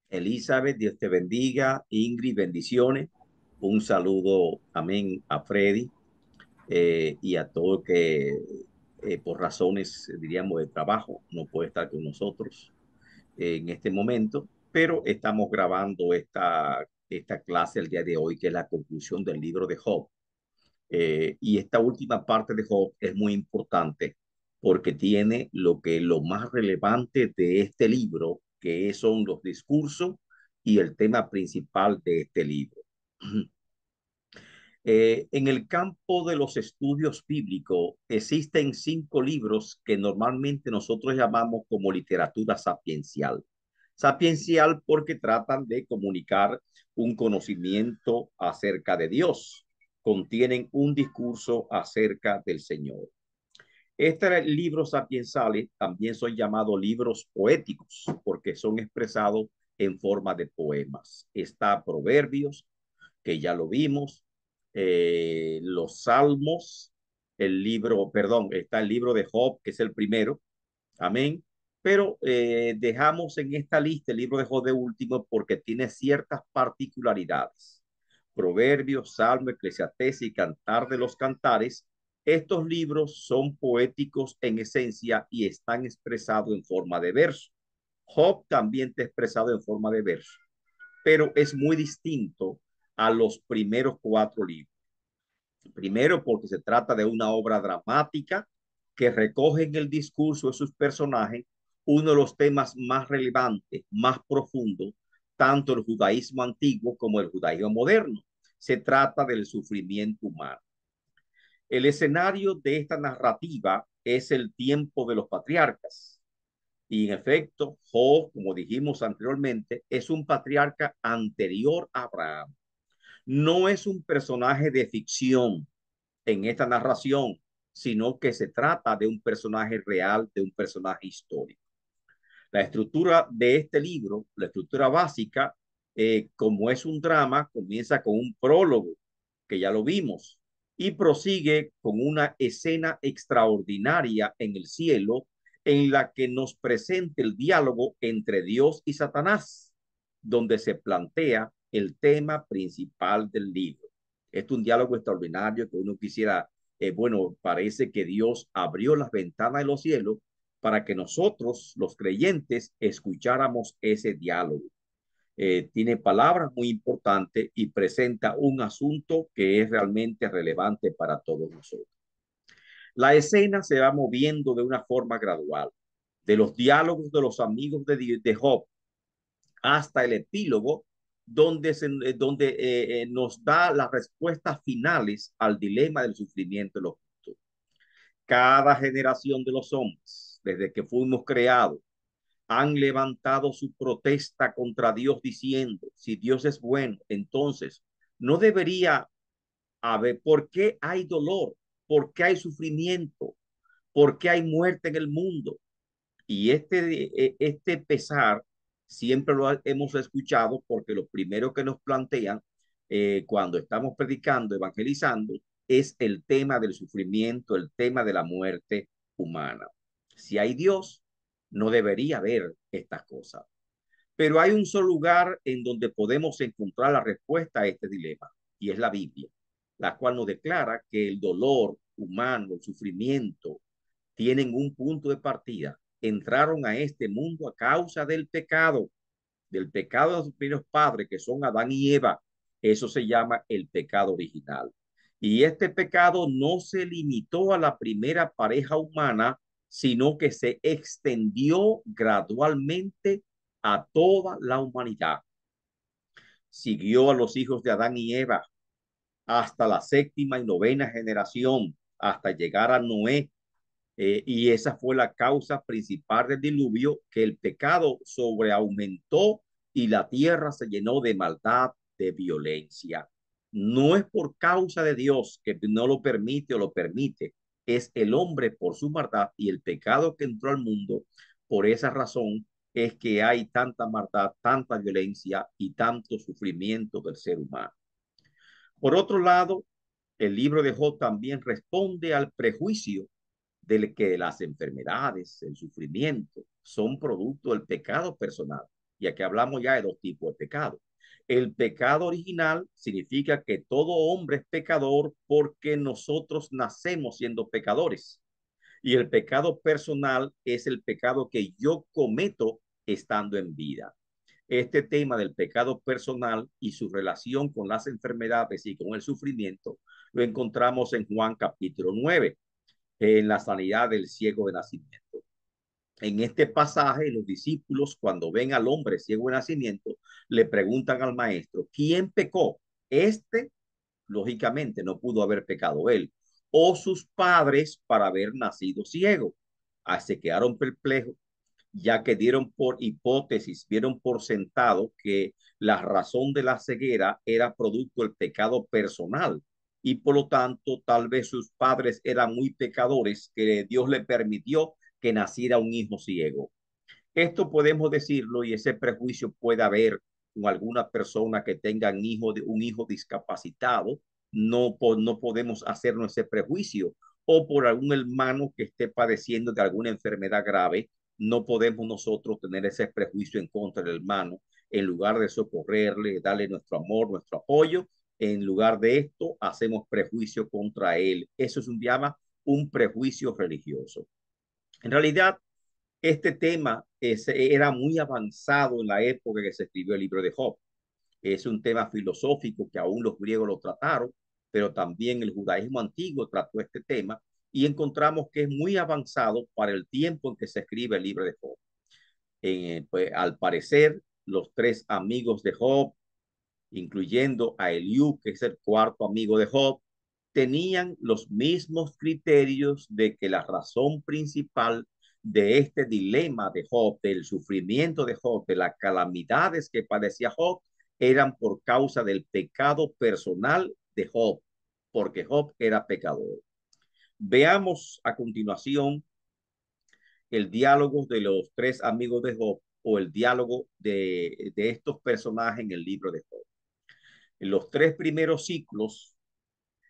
Elizabeth, Dios te bendiga. Ingrid, bendiciones. Un saludo, amén, a Freddy y a todo que por razones, diríamos, de trabajo no puede estar con nosotros en este momento, pero estamos grabando esta clase el día de hoy, que es la conclusión del libro de Job. Y esta última parte de Job es muy importante porque tiene lo más relevante de este libro, que son los discursos y el tema principal de este libro. En el campo de los estudios bíblicos existen 5 libros que normalmente nosotros llamamos como literatura sapiencial. Sapiencial porque tratan de comunicar un conocimiento acerca de Dios, contienen un discurso acerca del Señor. Estos libros sapiensales también son llamados libros poéticos porque son expresados en forma de poemas. Está Proverbios, que ya lo vimos, los Salmos, está el libro de Job, que es el primero, amén. Pero dejamos en esta lista el libro de Job de último porque tiene ciertas particularidades. Proverbios, Salmo, Eclesiastés y Cantar de los Cantares. Estos libros son poéticos en esencia y están expresados en forma de verso. Job también está expresado en forma de verso, pero es muy distinto a los primeros 4 libros. Primero, porque se trata de una obra dramática que recoge en el discurso de sus personajes uno de los temas más relevantes, más profundos, tanto el judaísmo antiguo como el judaísmo moderno. Se trata del sufrimiento humano. El escenario de esta narrativa es el tiempo de los patriarcas. Y en efecto, Job, como dijimos anteriormente, es un patriarca anterior a Abraham. No es un personaje de ficción en esta narración, sino que se trata de un personaje real, de un personaje histórico. La estructura de este libro, la estructura básica, como es un drama, comienza con un prólogo, que ya lo vimos, y prosigue con una escena extraordinaria en el cielo en la que nos presenta el diálogo entre Dios y Satanás, donde se plantea el tema principal del libro. Es un diálogo extraordinario que uno quisiera, bueno, parece que Dios abrió las ventanas de los cielos para que nosotros, los creyentes, escucháramos ese diálogo. Tiene palabras muy importantes y presenta un asunto que es realmente relevante para todos nosotros. La escena se va moviendo de una forma gradual, de los diálogos de los amigos de Job hasta el epílogo, donde nos da las respuestas finales al dilema del sufrimiento de los justos. Cada generación de los hombres, desde que fuimos creados, han levantado su protesta contra Dios diciendo, si Dios es bueno, entonces no debería haber, ¿por qué hay dolor? ¿Por qué hay sufrimiento? ¿Por qué hay muerte en el mundo? Y este pesar siempre lo hemos escuchado porque lo primero que nos plantean cuando estamos predicando, evangelizando, es el tema del sufrimiento, el tema de la muerte humana. Si hay Dios, no debería haber estas cosas. Pero hay un solo lugar en donde podemos encontrar la respuesta a este dilema, y es la Biblia, la cual nos declara que el dolor humano, el sufrimiento, tienen un punto de partida. Entraron a este mundo a causa del pecado de los primeros padres, que son Adán y Eva. Eso se llama el pecado original. Y este pecado no se limitó a la primera pareja humana, sino que se extendió gradualmente a toda la humanidad. Siguió a los hijos de Adán y Eva hasta la séptima y novena generación, hasta llegar a Noé, y esa fue la causa principal del diluvio, que el pecado sobreaumentó y la tierra se llenó de maldad, de violencia. No es por causa de Dios que no lo permite o lo permite, es el hombre por su maldad y el pecado que entró al mundo. Por esa razón es que hay tanta maldad, tanta violencia y tanto sufrimiento del ser humano. Por otro lado, el libro de Job también responde al prejuicio de que las enfermedades, el sufrimiento, son producto del pecado personal. Y aquí hablamos ya de dos tipos de pecado. El pecado original significa que todo hombre es pecador porque nosotros nacemos siendo pecadores. Y el pecado personal es el pecado que yo cometo estando en vida. Este tema del pecado personal y su relación con las enfermedades y con el sufrimiento lo encontramos en Juan capítulo 9, en la sanidad del ciego de nacimiento. En este pasaje, los discípulos, cuando ven al hombre ciego de nacimiento, le preguntan al maestro, ¿quién pecó? Este, lógicamente, no pudo haber pecado él, o sus padres para haber nacido ciego. Se quedaron perplejos, ya que dieron por hipótesis, vieron por sentado que la razón de la ceguera era producto del pecado personal y por lo tanto tal vez sus padres eran muy pecadores que Dios le permitió que naciera un hijo ciego. Esto podemos decirlo y ese prejuicio puede haber con alguna persona que tenga un hijo discapacitado. No podemos hacernos ese prejuicio. O por algún hermano que esté padeciendo de alguna enfermedad grave, no podemos nosotros tener ese prejuicio en contra del hermano. En lugar de socorrerle, darle nuestro amor, nuestro apoyo, en lugar de esto, hacemos prejuicio contra él. Eso es llama un prejuicio religioso. En realidad, este tema era muy avanzado en la época que se escribió el libro de Job. Es un tema filosófico que aún los griegos lo trataron, pero también el judaísmo antiguo trató este tema y encontramos que es muy avanzado para el tiempo en que se escribe el libro de Job. Pues, al parecer, los tres amigos de Job, incluyendo a Eliú, que es el cuarto amigo de Job, tenían los mismos criterios de que la razón principal de este dilema de Job, del sufrimiento de Job, de las calamidades que padecía Job, eran por causa del pecado personal de Job, porque Job era pecador. Veamos a continuación el diálogo de los tres amigos de Job o el diálogo de estos personajes en el libro de Job. En los tres primeros ciclos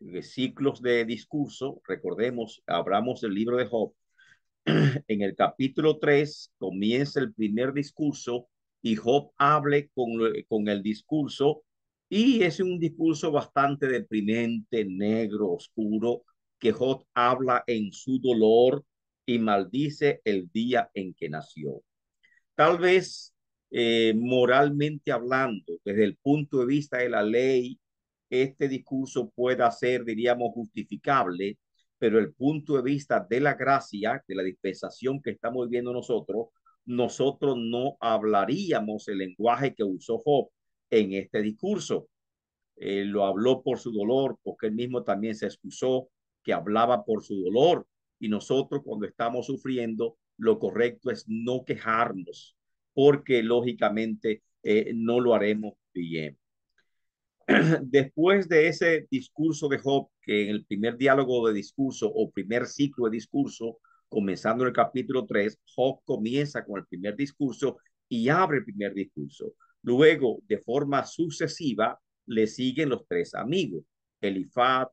de discurso, recordemos, hablamos del libro de Job, en el capítulo 3 comienza el primer discurso y Job hable con el discurso y es un discurso bastante deprimente, negro, oscuro, que Job habla en su dolor y maldice el día en que nació. Tal vez moralmente hablando, desde el punto de vista de la ley, este discurso pueda ser, diríamos, justificable, pero el punto de vista de la gracia, de la dispensación que estamos viviendo nosotros, nosotros no hablaríamos el lenguaje que usó Job en este discurso. Lo habló por su dolor, porque él mismo también se excusó que hablaba por su dolor. Y nosotros cuando estamos sufriendo, lo correcto es no quejarnos, porque lógicamente no lo haremos bien. Después de ese discurso de Job, que en el primer diálogo de discurso o primer ciclo de discurso, comenzando en el capítulo 3, Job comienza con el primer discurso y abre el primer discurso. Luego, de forma sucesiva, le siguen los tres amigos. Elifaz,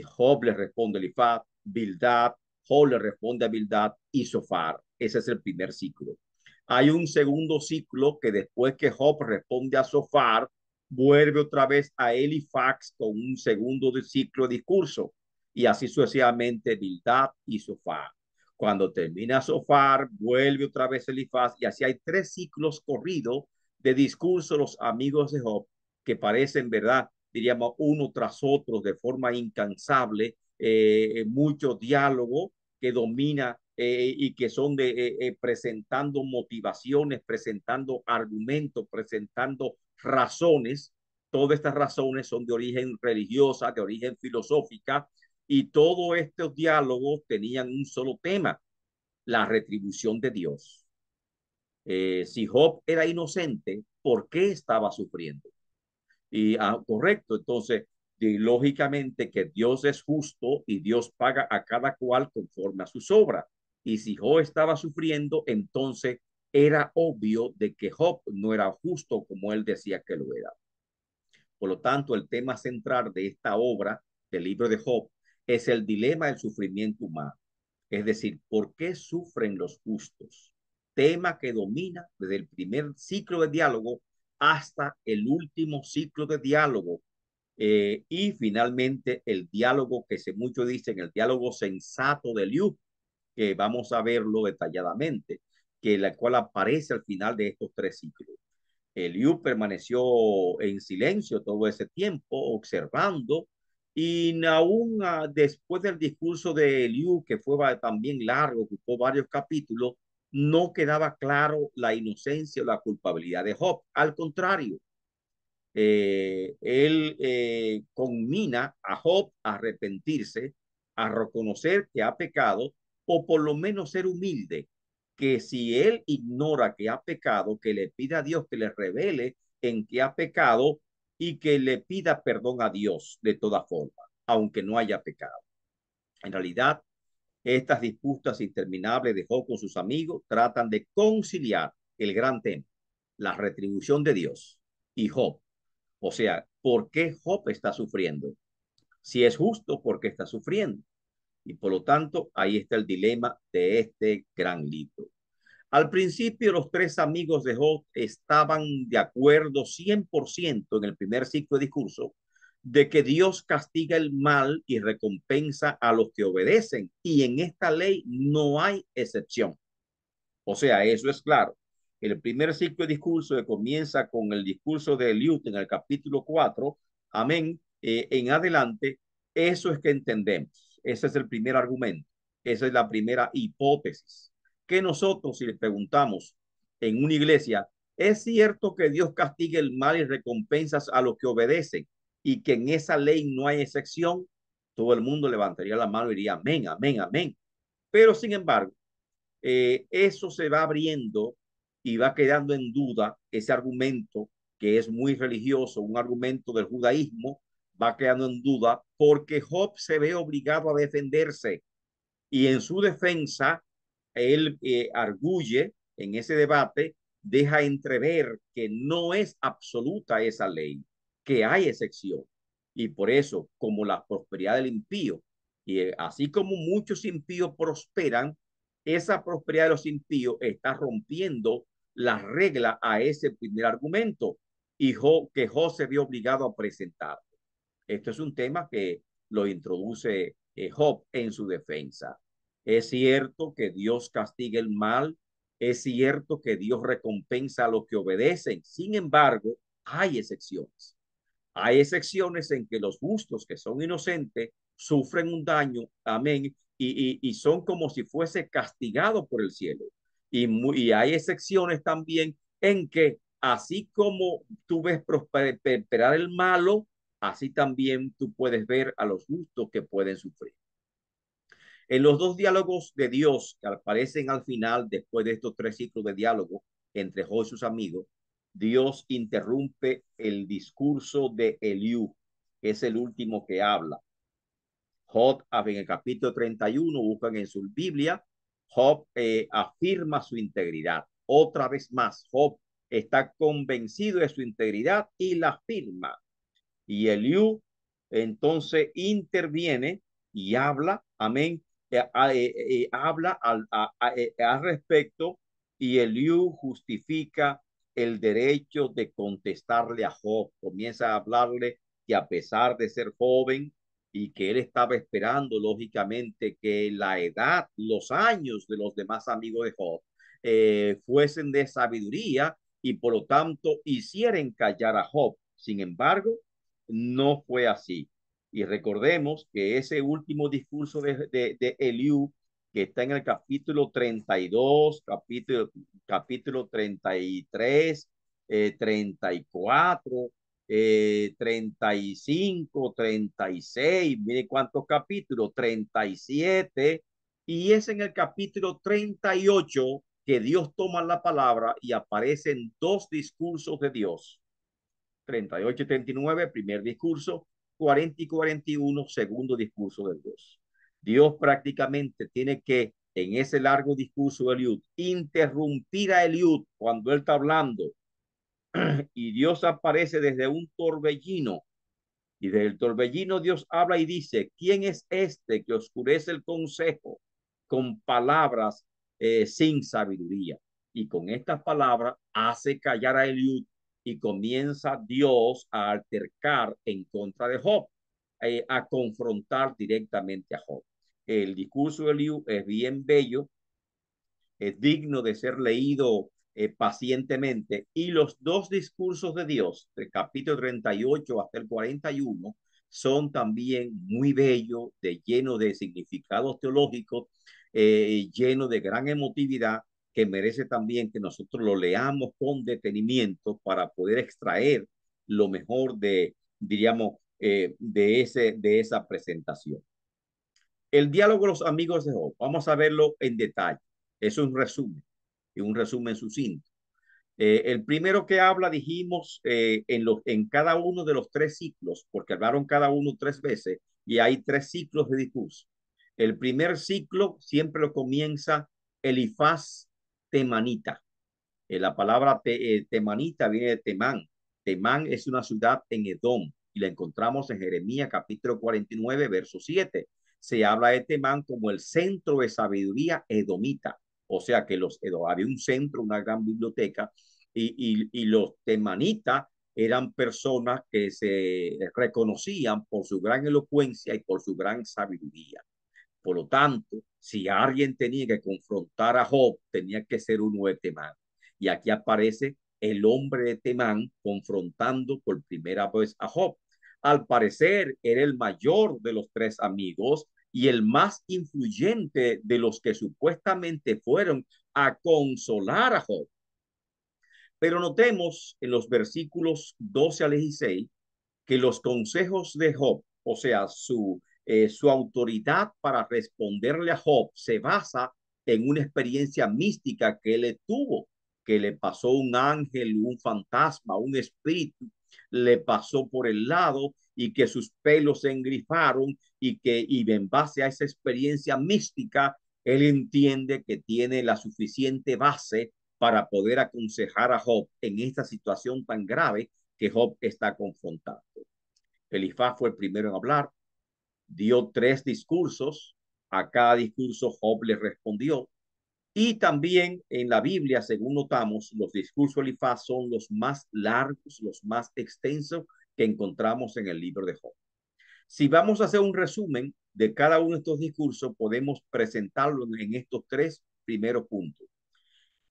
Job le responde a Elifaz, Bildad, Job le responde a Bildad y Sofar. Ese es el primer ciclo. Hay un segundo ciclo que después que Job responde a Sofar, vuelve otra vez a Elifax con un segundo ciclo de discurso y así sucesivamente Bildad y Sofar. Cuando termina Sofar, vuelve otra vez Elifaz y así hay tres ciclos corridos de discurso los amigos de Job que parecen, ¿verdad? Diríamos uno tras otro de forma incansable, mucho diálogo que domina y que son presentando motivaciones, presentando argumentos, presentando razones. Todas estas razones son de origen religiosa, de origen filosófica, y todos estos diálogos tenían un solo tema, la retribución de Dios. Si Job era inocente, ¿por qué estaba sufriendo? Y correcto, entonces, lógicamente que Dios es justo y Dios paga a cada cual conforme a sus obras. Y si Job estaba sufriendo, entonces era obvio de que Job no era justo como él decía que lo era. Por lo tanto, el tema central de esta obra, del libro de Job, es el dilema del sufrimiento humano. Es decir, ¿por qué sufren los justos? tema que domina desde el primer ciclo de diálogo hasta el último ciclo de diálogo. Y finalmente el diálogo que se mucho dicen, el diálogo sensato de Liu, que vamos a verlo detalladamente, que la cual aparece al final de estos tres ciclos. Eliú permaneció en silencio todo ese tiempo, observando, y aún después del discurso de Eliú, que fue también largo, ocupó varios capítulos, no quedaba claro la inocencia o la culpabilidad de Job. Al contrario, él conmina a Job a arrepentirse, a reconocer que ha pecado, o por lo menos ser humilde, que si él ignora que ha pecado, que le pida a Dios que le revele en que ha pecado y que le pida perdón a Dios de toda forma, aunque no haya pecado. En realidad, estas disputas interminables de Job con sus amigos tratan de conciliar el gran tema, la retribución de Dios y Job. O sea, ¿por qué Job está sufriendo? Si es justo, ¿por qué está sufriendo? Y por lo tanto, ahí está el dilema de este gran libro. Al principio, los tres amigos de Job estaban de acuerdo 100% en el primer ciclo de discurso de que Dios castiga el mal y recompensa a los que obedecen. Y en esta ley no hay excepción. O sea, eso es claro. El primer ciclo de discurso que comienza con el discurso de Eliud en el capítulo 4, amén, en adelante, eso es que entendemos. Ese es el primer argumento. Esa es la primera hipótesis. Que nosotros, si le preguntamos en una iglesia, ¿es cierto que Dios castiga el mal y recompensas a los que obedecen y que en esa ley no hay excepción? Todo el mundo levantaría la mano y diría amén, amén, amén. Pero sin embargo, eso se va abriendo y va quedando en duda ese argumento que es muy religioso, un argumento del judaísmo, va quedando en duda porque Job se ve obligado a defenderse y en su defensa él arguye en ese debate, deja entrever que no es absoluta esa ley, que hay excepción. Y por eso, como la prosperidad del impío, y así como muchos impíos prosperan, esa prosperidad de los impíos está rompiendo la regla a ese primer argumento y que José vio obligado a presentar. Esto es un tema que lo introduce Job en su defensa. Es cierto que Dios castiga el mal, es cierto que Dios recompensa a los que obedecen. Sin embargo, hay excepciones. Hay excepciones en que los justos que son inocentes sufren un daño, amén, y son como si fuese castigado por el cielo. Y hay excepciones también en que así como tú ves prosperar el malo, así también tú puedes ver a los justos que pueden sufrir. En los dos diálogos de Dios que aparecen al final, después de estos tres ciclos de diálogo entre Job y sus amigos, Dios interrumpe el discurso de Eliú, que es el último que habla. Job, en el capítulo 31, buscan en su Biblia, Job afirma su integridad. Otra vez más, Job está convencido de su integridad y la afirma. Y Eliú entonces interviene y habla, amén, habla al respecto, y Eliú justifica el derecho de contestarle a Job. Comienza a hablarle que a pesar de ser joven y que él estaba esperando lógicamente que la edad, los años de los demás amigos de Job fuesen de sabiduría y por lo tanto hicieran callar a Job. Sin embargo, no fue así. Y recordemos que ese último discurso de Eliú, que está en el capítulo 32, capítulo 33, 34, 35, 36, mire cuántos capítulos, 37, y es en el capítulo 38 que Dios toma la palabra y aparecen dos discursos de Dios. 38 y 39, primer discurso, 40 y 41, segundo discurso de Dios. Dios prácticamente tiene que, en ese largo discurso de Eliud, interrumpir a Eliud cuando él está hablando. Y Dios aparece desde un torbellino. Y desde el torbellino Dios habla y dice, ¿quién es este que oscurece el consejo con palabras sin sabiduría? Y con estas palabras hace callar a Eliud y comienza Dios a altercar en contra de Job, a confrontar directamente a Job. El discurso de Eliud es bien bello, es digno de ser leído pacientemente. Y los dos discursos de Dios, del capítulo 38 hasta el 41, son también muy bellos, llenos de significados teológicos, llenos de gran emotividad, que merece también que nosotros lo leamos con detenimiento para poder extraer lo mejor de, diríamos, de esa presentación. El diálogo de los amigos de Job, vamos a verlo en detalle. Es un resumen sucinto. El primero que habla, dijimos, en cada uno de los tres ciclos, porque hablaron cada uno tres veces y hay tres ciclos de discurso. El primer ciclo siempre lo comienza Elifaz Temanita. La palabra temanita viene de Temán. Temán es una ciudad en Edom y la encontramos en Jeremías capítulo 49, verso 7. Se habla de Temán como el centro de sabiduría edomita. O sea que había un centro, una gran biblioteca y los temanitas eran personas que se reconocían por su gran elocuencia y por su gran sabiduría. Por lo tanto, si alguien tenía que confrontar a Job, tenía que ser uno de Temán. Y aquí aparece el hombre de Temán confrontando por primera vez a Job. Al parecer, era el mayor de los tres amigos y el más influyente de los que supuestamente fueron a consolar a Job. Pero notemos en los versículos 12 al 16 que los consejos de Job, o sea, su autoridad para responderle a Job, se basa en una experiencia mística que él tuvo, que le pasó un ángel, un fantasma, un espíritu, le pasó por el lado y que sus pelos se engrifaron y en base a esa experiencia mística, él entiende que tiene la suficiente base para poder aconsejar a Job en esta situación tan grave que Job está confrontando. Elifaz fue el primero en hablar, dio tres discursos, a cada discurso Job le respondió, y también en la Biblia, según notamos, los discursos de Elifaz son los más largos, los más extensos que encontramos en el libro de Job. Si vamos a hacer un resumen de cada uno de estos discursos, podemos presentarlo en estos tres primeros puntos.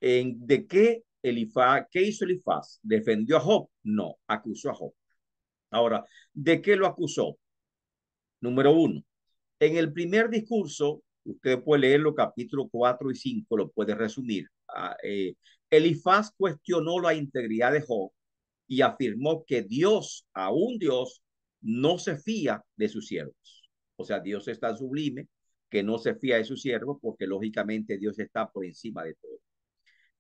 ¿De qué Elifaz, qué hizo Elifaz? ¿Defendió a Job? No, acusó a Job. Ahora, ¿de qué lo acusó? Número uno, en el primer discurso, usted puede leerlo, capítulo 4 y 5, lo puede resumir. Elifaz cuestionó la integridad de Job y afirmó que Dios, aún Dios, no se fía de sus siervos. O sea, Dios es tan sublime que no se fía de sus siervos porque lógicamente Dios está por encima de todo.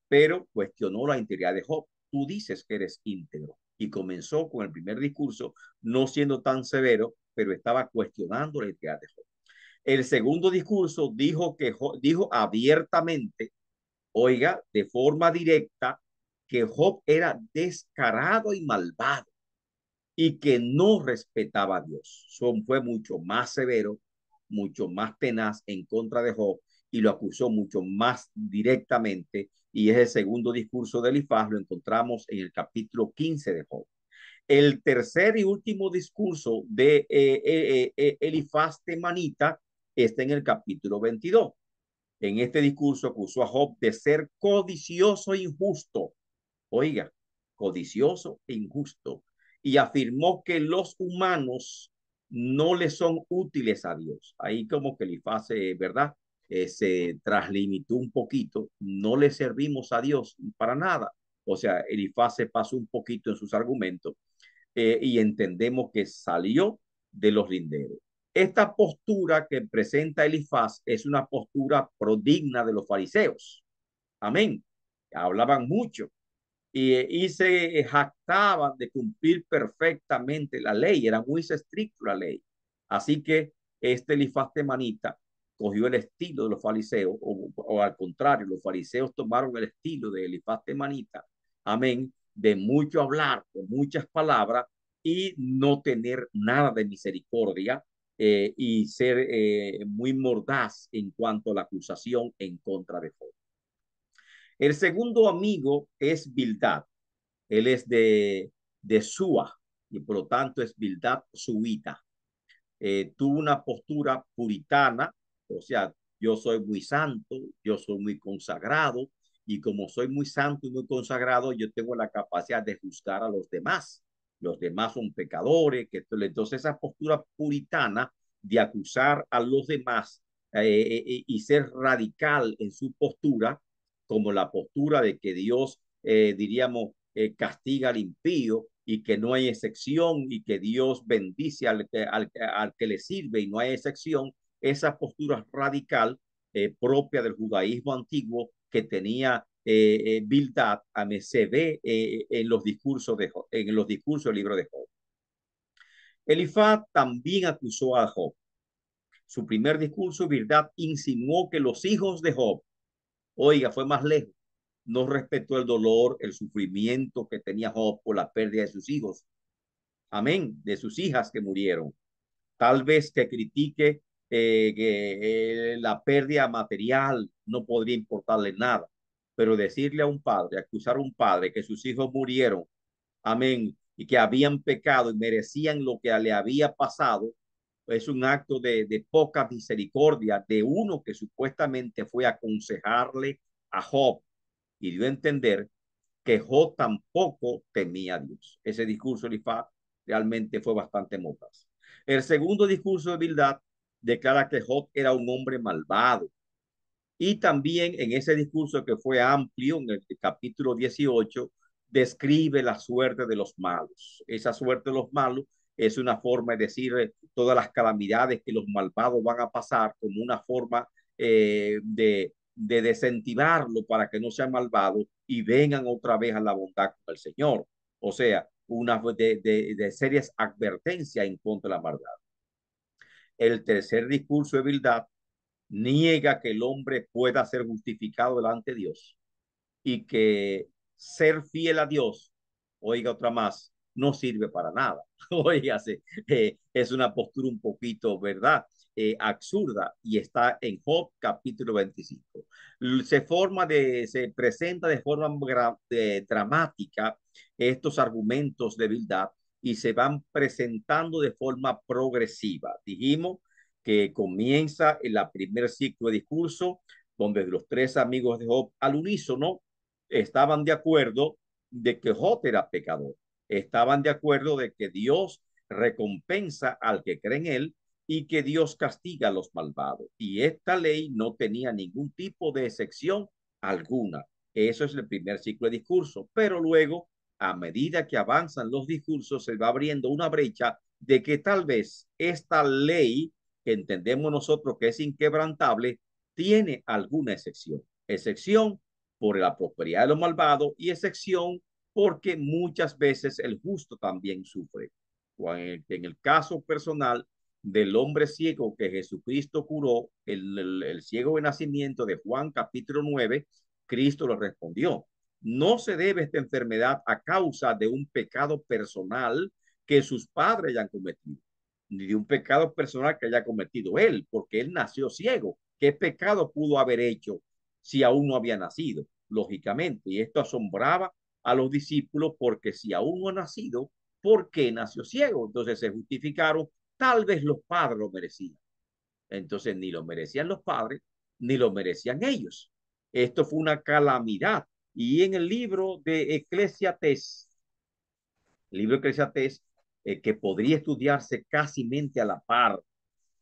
Pero cuestionó la integridad de Job. Tú dices que eres íntegro. Y comenzó con el primer discurso, no siendo tan severo, pero estaba cuestionando la integridad de Job. El segundo discurso dijo abiertamente, oiga, de forma directa, que Job era descarado y malvado y que no respetaba a Dios. Fue mucho más severo, mucho más tenaz en contra de Job y lo acusó mucho más directamente. Y ese segundo discurso de Elifaz lo encontramos en el capítulo 15 de Job. El tercer y último discurso de Elifaz Temanita está en el capítulo 22. En este discurso acusó a Job de ser codicioso e injusto. Oiga, codicioso e injusto. Y afirmó que los humanos no le son útiles a Dios. Ahí como que Elifaz, ¿verdad? Se traslimitó un poquito. No le servimos a Dios para nada. O sea, Elifaz se pasó un poquito en sus argumentos y entendemos que salió de los linderos. Esta postura que presenta Elifaz es una postura prodigna de los fariseos. Amén. Hablaban mucho y se jactaban de cumplir perfectamente la ley. Era muy estricta la ley. Así que este Elifaz Temanita cogió el estilo de los fariseos, o al contrario, los fariseos tomaron el estilo de Elifaz Temanita. Amén, de mucho hablar, de muchas palabras y no tener nada de misericordia y ser muy mordaz en cuanto a la acusación en contra de Job. El segundo amigo es Bildad. Él es de Sua y por lo tanto es Bildad suita. Tuvo una postura puritana, o sea, yo soy muy santo, yo soy muy consagrado, y como soy muy santo y muy consagrado, yo tengo la capacidad de juzgar a los demás. Los demás son pecadores, que entonces esa postura puritana de acusar a los demás y ser radical en su postura, como la postura de que Dios, diríamos, castiga al impío y que no hay excepción y que Dios bendice al que le sirve y no hay excepción, esa postura radical propia del judaísmo antiguo que tenía Bildad se ve en los discursos en los discursos del libro de Job. Elifaz también acusó a Job. Su primer discurso, Bildad insinuó que los hijos de Job, oiga, fue más lejos, no respetó el dolor, el sufrimiento que tenía Job por la pérdida de sus hijos, amén, de sus hijas que murieron. Tal vez que critique que la pérdida material no podría importarle nada, pero decirle a un padre, acusar a un padre que sus hijos murieron, amén, y que habían pecado y merecían lo que le había pasado, es un acto de poca misericordia de uno que supuestamente fue a aconsejarle a Job y dio a entender que Job tampoco temía a Dios. Ese discurso de Elifaz realmente fue bastante mordaz. El segundo discurso de Bildad declara que Job era un hombre malvado. Y también en ese discurso que fue amplio, en el capítulo 18, describe la suerte de los malos. Esa suerte de los malos es una forma de decir todas las calamidades que los malvados van a pasar como una forma de desentimarlo para que no sean malvados y vengan otra vez a la bondad con el Señor. O sea, una de serias advertencias en contra de la maldad. El tercer discurso de Bildad niega que el hombre pueda ser justificado delante de Dios y que ser fiel a Dios, oiga otra más, no sirve para nada. Oígase, es una postura un poquito, ¿verdad? Absurda y está en Job capítulo 25. Se presenta de forma dramática estos argumentos de Bildad y se van presentando de forma progresiva. Dijimos que comienza en la primer ciclo de discurso, donde los tres amigos de Job al unísono estaban de acuerdo de que Job era pecador. Estaban de acuerdo de que Dios recompensa al que cree en él y que Dios castiga a los malvados. Y esta ley no tenía ningún tipo de excepción alguna. Eso es el primer ciclo de discurso. Pero luego, a medida que avanzan los discursos, se va abriendo una brecha de que tal vez esta ley que entendemos nosotros que es inquebrantable tiene alguna excepción. Excepción por la prosperidad de los malvados y excepción porque muchas veces el justo también sufre. En el caso personal del hombre ciego que Jesucristo curó, el ciego de nacimiento de Juan capítulo 9, Cristo le respondió, no se debe esta enfermedad a causa de un pecado personal que sus padres hayan cometido, ni de un pecado personal que haya cometido él, porque él nació ciego. ¿Qué pecado pudo haber hecho si aún no había nacido? Lógicamente, y esto asombraba a los discípulos porque si aún no ha nacido, ¿por qué nació ciego? Entonces se justificaron, tal vez los padres lo merecían. Entonces ni lo merecían los padres, ni lo merecían ellos. Esto fue una calamidad. Y en el libro de Eclesiastés, el libro de Eclesiastés, que podría estudiarse casi mente a la par,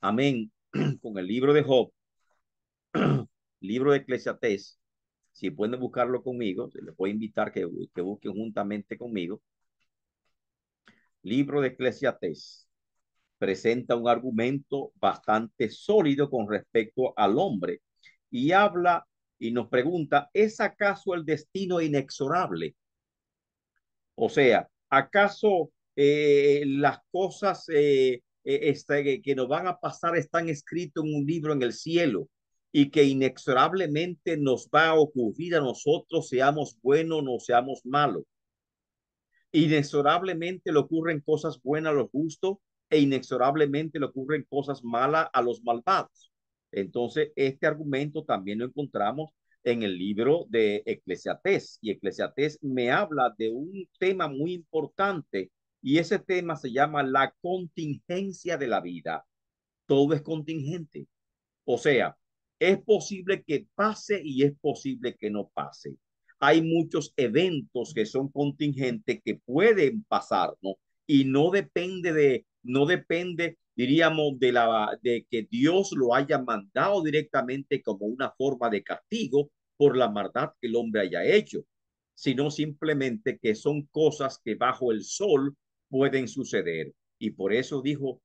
amén, con el libro de Job, libro de Eclesiastés, si pueden buscarlo conmigo, les voy a invitar que busquen juntamente conmigo. Libro de Eclesiastés presenta un argumento bastante sólido con respecto al hombre y habla y nos pregunta, ¿es acaso el destino inexorable? O sea, ¿acaso las cosas que nos van a pasar están escritas en un libro en el cielo y que inexorablemente nos va a ocurrir a nosotros, seamos buenos o no seamos malos? Inexorablemente le ocurren cosas buenas a los justos e inexorablemente le ocurren cosas malas a los malvados. Entonces, este argumento también lo encontramos en el libro de Eclesiastés. Y Eclesiastés me habla de un tema muy importante y ese tema se llama la contingencia de la vida. Todo es contingente. O sea, es posible que pase y es posible que no pase. Hay muchos eventos que son contingentes que pueden pasar, ¿no? Y no depende, diríamos, de que Dios lo haya mandado directamente como una forma de castigo por la maldad que el hombre haya hecho, sino simplemente que son cosas que bajo el sol pueden suceder. Y por eso dijo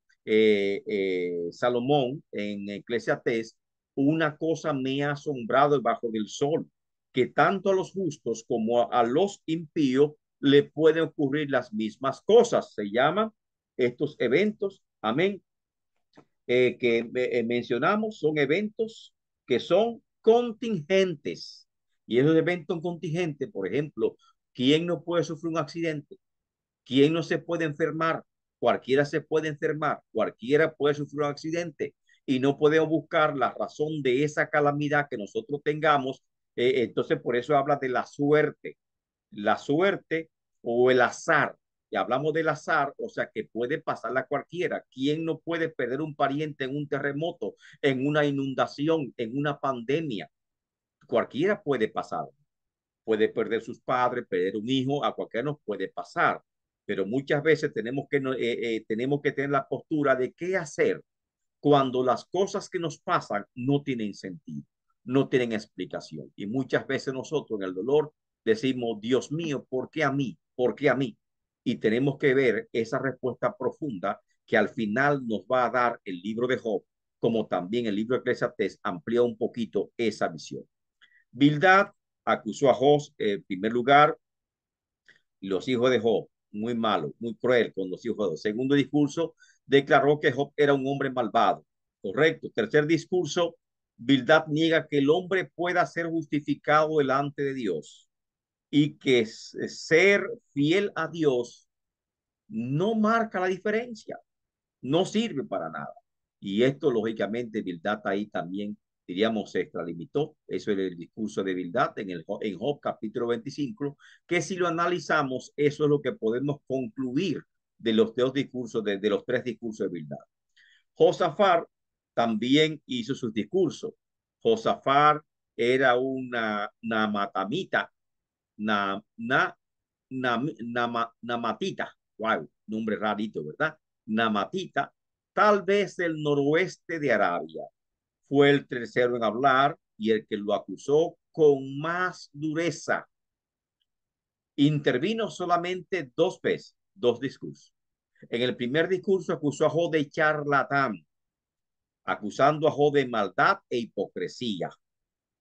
Salomón en Eclesiastés, una cosa me ha asombrado debajo del sol, que tanto a los justos como a los impíos le pueden ocurrir las mismas cosas. Se llaman estos eventos, amén, que mencionamos, son eventos que son contingentes. Y esos eventos contingentes, por ejemplo, ¿quién no puede sufrir un accidente? ¿Quién no se puede enfermar? Cualquiera se puede enfermar, cualquiera puede sufrir un accidente y no podemos buscar la razón de esa calamidad que nosotros tengamos. Entonces, por eso habla de la suerte o el azar. Y hablamos del azar, o sea, que puede pasarla a cualquiera. ¿Quién no puede perder un pariente en un terremoto, en una inundación, en una pandemia? Cualquiera puede pasar, puede perder sus padres, perder un hijo, a cualquiera nos puede pasar, pero muchas veces tenemos que tener la postura de qué hacer cuando las cosas que nos pasan no tienen sentido, no tienen explicación. Y muchas veces nosotros en el dolor decimos, Dios mío, ¿por qué a mí? ¿Por qué a mí? Y tenemos que ver esa respuesta profunda que al final nos va a dar el libro de Job, como también el libro de Eclesiastés amplía un poquito esa visión. Bildad acusó a Job en primer lugar, los hijos de Job, muy malo, muy cruel con los hijos de Job. Segundo discurso, declaró que Job era un hombre malvado. Correcto. Tercer discurso, Bildad niega que el hombre pueda ser justificado delante de Dios y que ser fiel a Dios no marca la diferencia, no sirve para nada. Y esto, lógicamente, Bildad ahí también, diríamos, se extralimitó. Eso es el discurso de Bildad en Job capítulo 25, que si lo analizamos, eso es lo que podemos concluir de los dos discursos, de los tres discursos de Bildad. Josafat también hizo sus discursos. Josafat era una namatamita, na, na, namatita, wow, nombre rarito, ¿verdad? Namatita, tal vez el noroeste de Arabia. Fue el tercero en hablar y el que lo acusó con más dureza. Intervino solamente dos veces, dos discursos. En el primer discurso acusó a Job de charlatán, acusando a Job de maldad e hipocresía.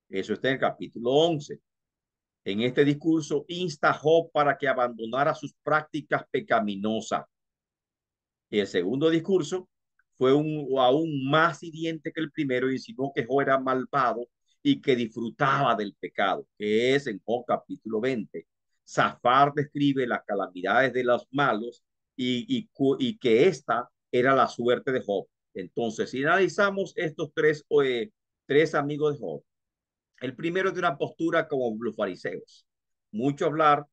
Eso está en el capítulo 11. En este discurso insta a Job para que abandonara sus prácticas pecaminosas. Y el segundo discurso fue aún más hiriente que el primero y insinuó que Job era malvado y que disfrutaba del pecado, que es en Job capítulo 20. Zafar describe las calamidades de los malos y que esta era la suerte de Job. Entonces, si analizamos estos tres amigos de Job, el primero de una postura como los fariseos, mucho hablar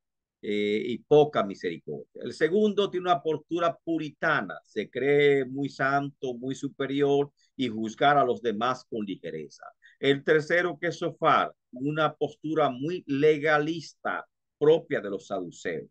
y poca misericordia. El segundo tiene una postura puritana, se cree muy santo, muy superior y juzgar a los demás con ligereza. El tercero, que es Sofar, una postura muy legalista propia de los saduceos.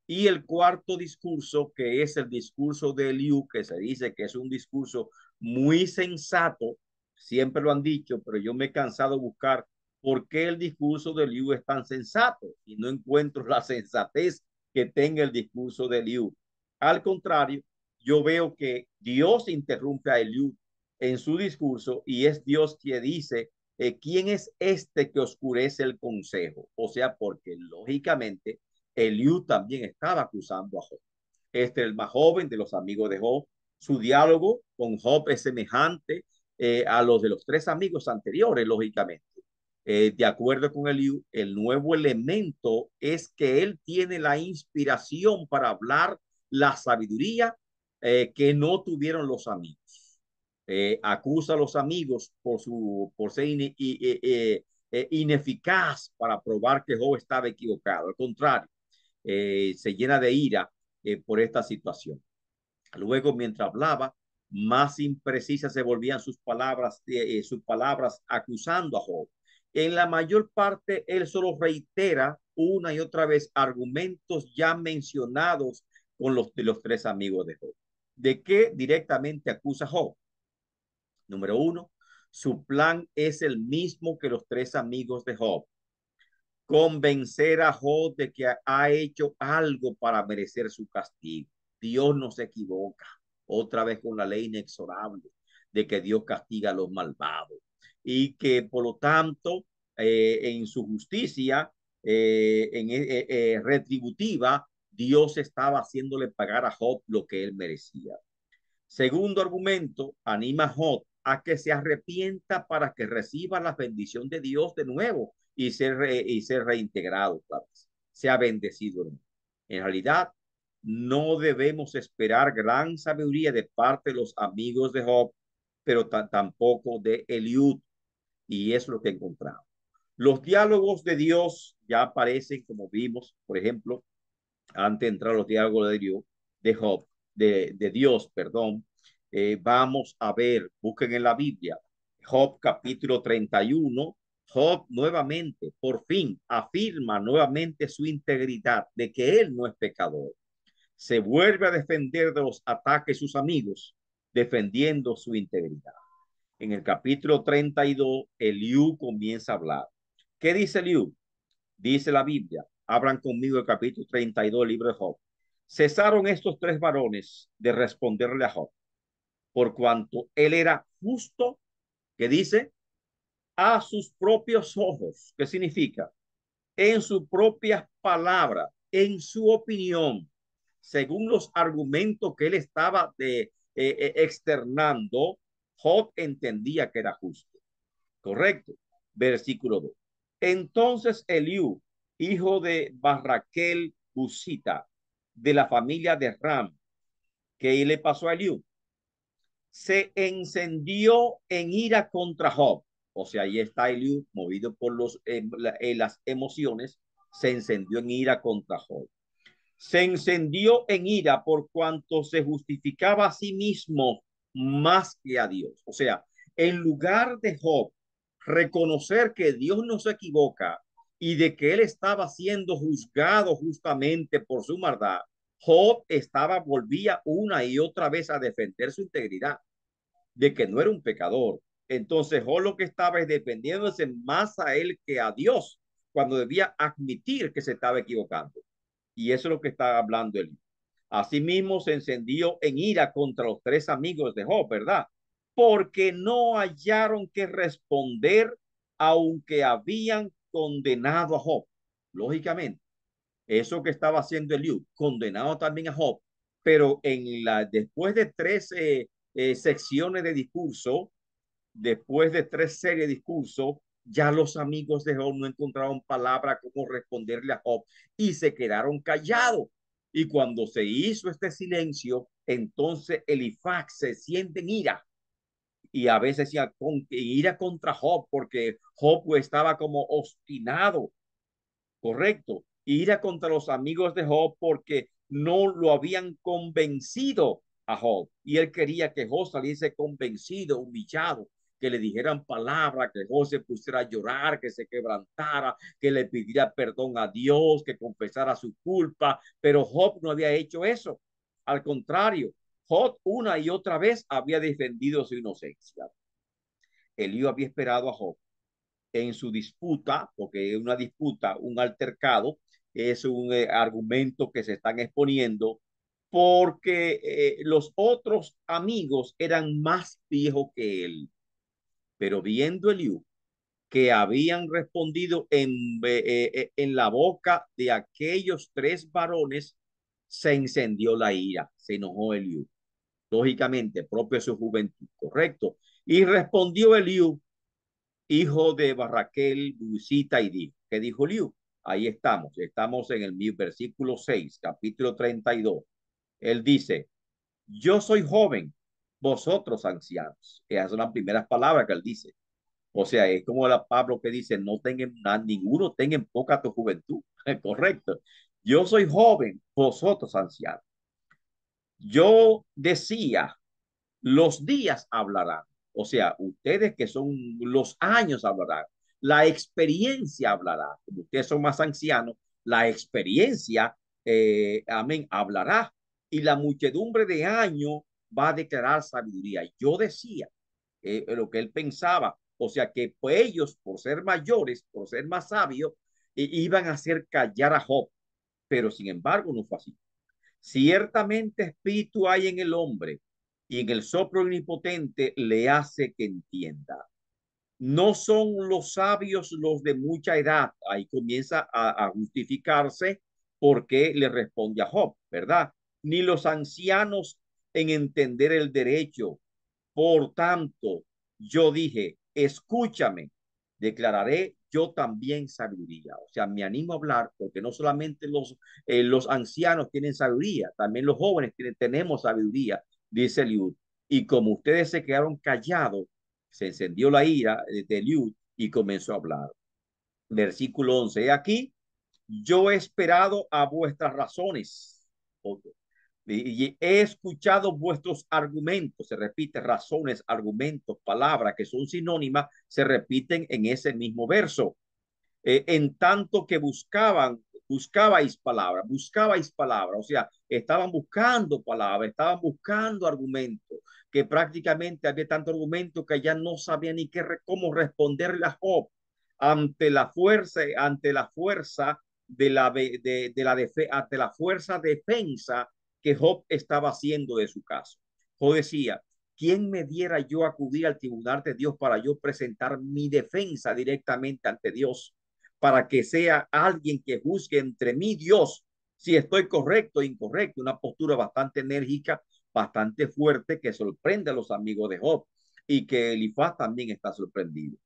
Y el cuarto discurso, que es el discurso de Eliú, que se dice que es un discurso muy sensato, siempre lo han dicho, pero yo me he cansado de buscar por qué el discurso de Eliú es tan sensato y no encuentro la sensatez que tenga el discurso de Eliú. Al contrario, yo veo que Dios interrumpe a Eliú en su discurso y es Dios quien dice, ¿quién es este que oscurece el consejo? O sea, porque lógicamente Eliú también estaba acusando a Job. Este es el más joven de los amigos de Job. Su diálogo con Job es semejante a los de los tres amigos anteriores, lógicamente. De acuerdo con Eliú, el nuevo elemento es que él tiene la inspiración para hablar la sabiduría que no tuvieron los amigos. Acusa a los amigos por ser ineficaz para probar que Job estaba equivocado. Al contrario, se llena de ira por esta situación. Luego, mientras hablaba, más imprecisas se volvían sus palabras acusando a Job. En la mayor parte, él solo reitera una y otra vez argumentos ya mencionados con los de los tres amigos de Job. ¿De qué directamente acusa a Job? Número uno, su plan es el mismo que los tres amigos de Job: convencer a Job de que ha hecho algo para merecer su castigo. Dios no se equivoca. Otra vez con la ley inexorable de que Dios castiga a los malvados y que por lo tanto en su justicia retributiva, Dios estaba haciéndole pagar a Job lo que él merecía. Segundo argumento, anima a Job a que se arrepienta para que reciba la bendición de Dios de nuevo y ser reintegrado, claro, sea bendecido. En realidad, no debemos esperar gran sabiduría de parte de los amigos de Job, pero tampoco de Eliud, y es lo que encontramos. Los diálogos de Dios ya aparecen, como vimos, por ejemplo, antes de entrar a los diálogos de Dios, de Job, de Dios, perdón, vamos a ver, busquen en la Biblia, Job capítulo 31. Job nuevamente, por fin, afirma nuevamente su integridad de que él no es pecador. Se vuelve a defender de los ataques de sus amigos, defendiendo su integridad. En el capítulo 32, Eliú comienza a hablar. ¿Qué dice Eliú? Dice la Biblia, abran conmigo el capítulo 32 del libro de Job. Cesaron estos tres varones de responderle a Job, por cuanto él era justo, que dice, a sus propios ojos. ¿Qué significa? En sus propias palabras, en su opinión, según los argumentos que él estaba externando, Job entendía que era justo. Correcto. Versículo 2. Entonces Eliú, hijo de Barraquel Busita, de la familia de Ram, ¿qué le pasó a Eliú? Se encendió en ira contra Job. O sea, ahí está Eliú, movido por las emociones, se encendió en ira contra Job. Se encendió en ira por cuanto se justificaba a sí mismo más que a Dios. O sea, en lugar de Job reconocer que Dios no se equivoca y de que él estaba siendo juzgado justamente por su maldad, Job volvía una y otra vez a defender su integridad, de que no era un pecador. Entonces Job lo que estaba es defendiéndose más a él que a Dios, cuando debía admitir que se estaba equivocando. Y eso es lo que está hablando él. Asimismo se encendió en ira contra los tres amigos de Job, ¿verdad? Porque no hallaron que responder, aunque habían condenado a Job. Lógicamente, eso que estaba haciendo Eliú, condenado también a Job, pero después de tres secciones de discurso, después de tres series de discursos, ya los amigos de Job no encontraron palabra como responderle a Job y se quedaron callados. Y cuando se hizo este silencio, entonces Elifax se siente en ira y a veces ya con ira contra Job, porque Job estaba como obstinado, correcto. Ira contra los amigos de Job porque no lo habían convencido a Job y él quería que Job saliese convencido, humillado, que le dijeran palabras, que Job se pusiera a llorar, que se quebrantara, que le pidiera perdón a Dios, que confesara su culpa, pero Job no había hecho eso. Al contrario, Job una y otra vez había defendido su inocencia. Elío había esperado a Job en su disputa, porque es una disputa, un altercado, es un argumento que se están exponiendo, porque los otros amigos eran más viejos que él. Pero viendo Eliú que habían respondido en la boca de aquellos tres varones, se encendió la ira, se enojó Eliú. Lógicamente, propio de su juventud, correcto. Y respondió Eliú, hijo de Barraquel, Busita, y dijo, ¿qué dijo Eliú? Ahí estamos en el versículo 6, capítulo 32. Él dice, yo soy joven, vosotros ancianos. Esas son las primeras palabras que él dice. O sea, es como la Pablo que dice, no tengan ninguno tenga en poca tu juventud. Correcto. Yo soy joven, vosotros ancianos. Yo decía, los días hablarán. O sea, ustedes que son los años hablarán. La experiencia hablará. Como ustedes son más ancianos, la experiencia, amén, hablará. Y la muchedumbre de años va a declarar sabiduría. Yo decía lo que él pensaba. O sea, que pues, ellos, por ser mayores, por ser más sabios, iban a hacer callar a Job. Pero sin embargo, no fue así. Ciertamente espíritu hay en el hombre y en el soplo omnipotente le hace que entienda. No son los sabios los de mucha edad. Ahí comienza a justificarse por qué le responde a Job, ¿verdad? Ni los ancianos en entender el derecho. Por tanto, yo dije, escúchame, declararé yo también sabiduría. O sea, me animo a hablar porque no solamente los ancianos tienen sabiduría, también los jóvenes tenemos sabiduría, dice Eliud. Y como ustedes se quedaron callados, se encendió la ira de Eliud y comenzó a hablar. Versículo 11. Aquí, yo he esperado a vuestras razones. Y he escuchado vuestros argumentos, se repite, razones, argumentos, palabras que son sinónimas, se repiten en ese mismo verso. En tanto que buscabais palabras, o sea, estaban buscando palabras, estaban buscando argumentos, que prácticamente había tanto argumento que ya no sabía ni cómo responderle a Job ante la fuerza de la ante la fuerza defensa que Job estaba haciendo de su caso. Job decía, ¿quién me diera yo acudir al tribunal de Dios para yo presentar mi defensa directamente ante Dios? Para que sea alguien que juzgue entre mí, Dios, si estoy correcto o incorrecto. Una postura bastante enérgica, bastante fuerte, que sorprende a los amigos de Job y que Elifaz también está sorprendido.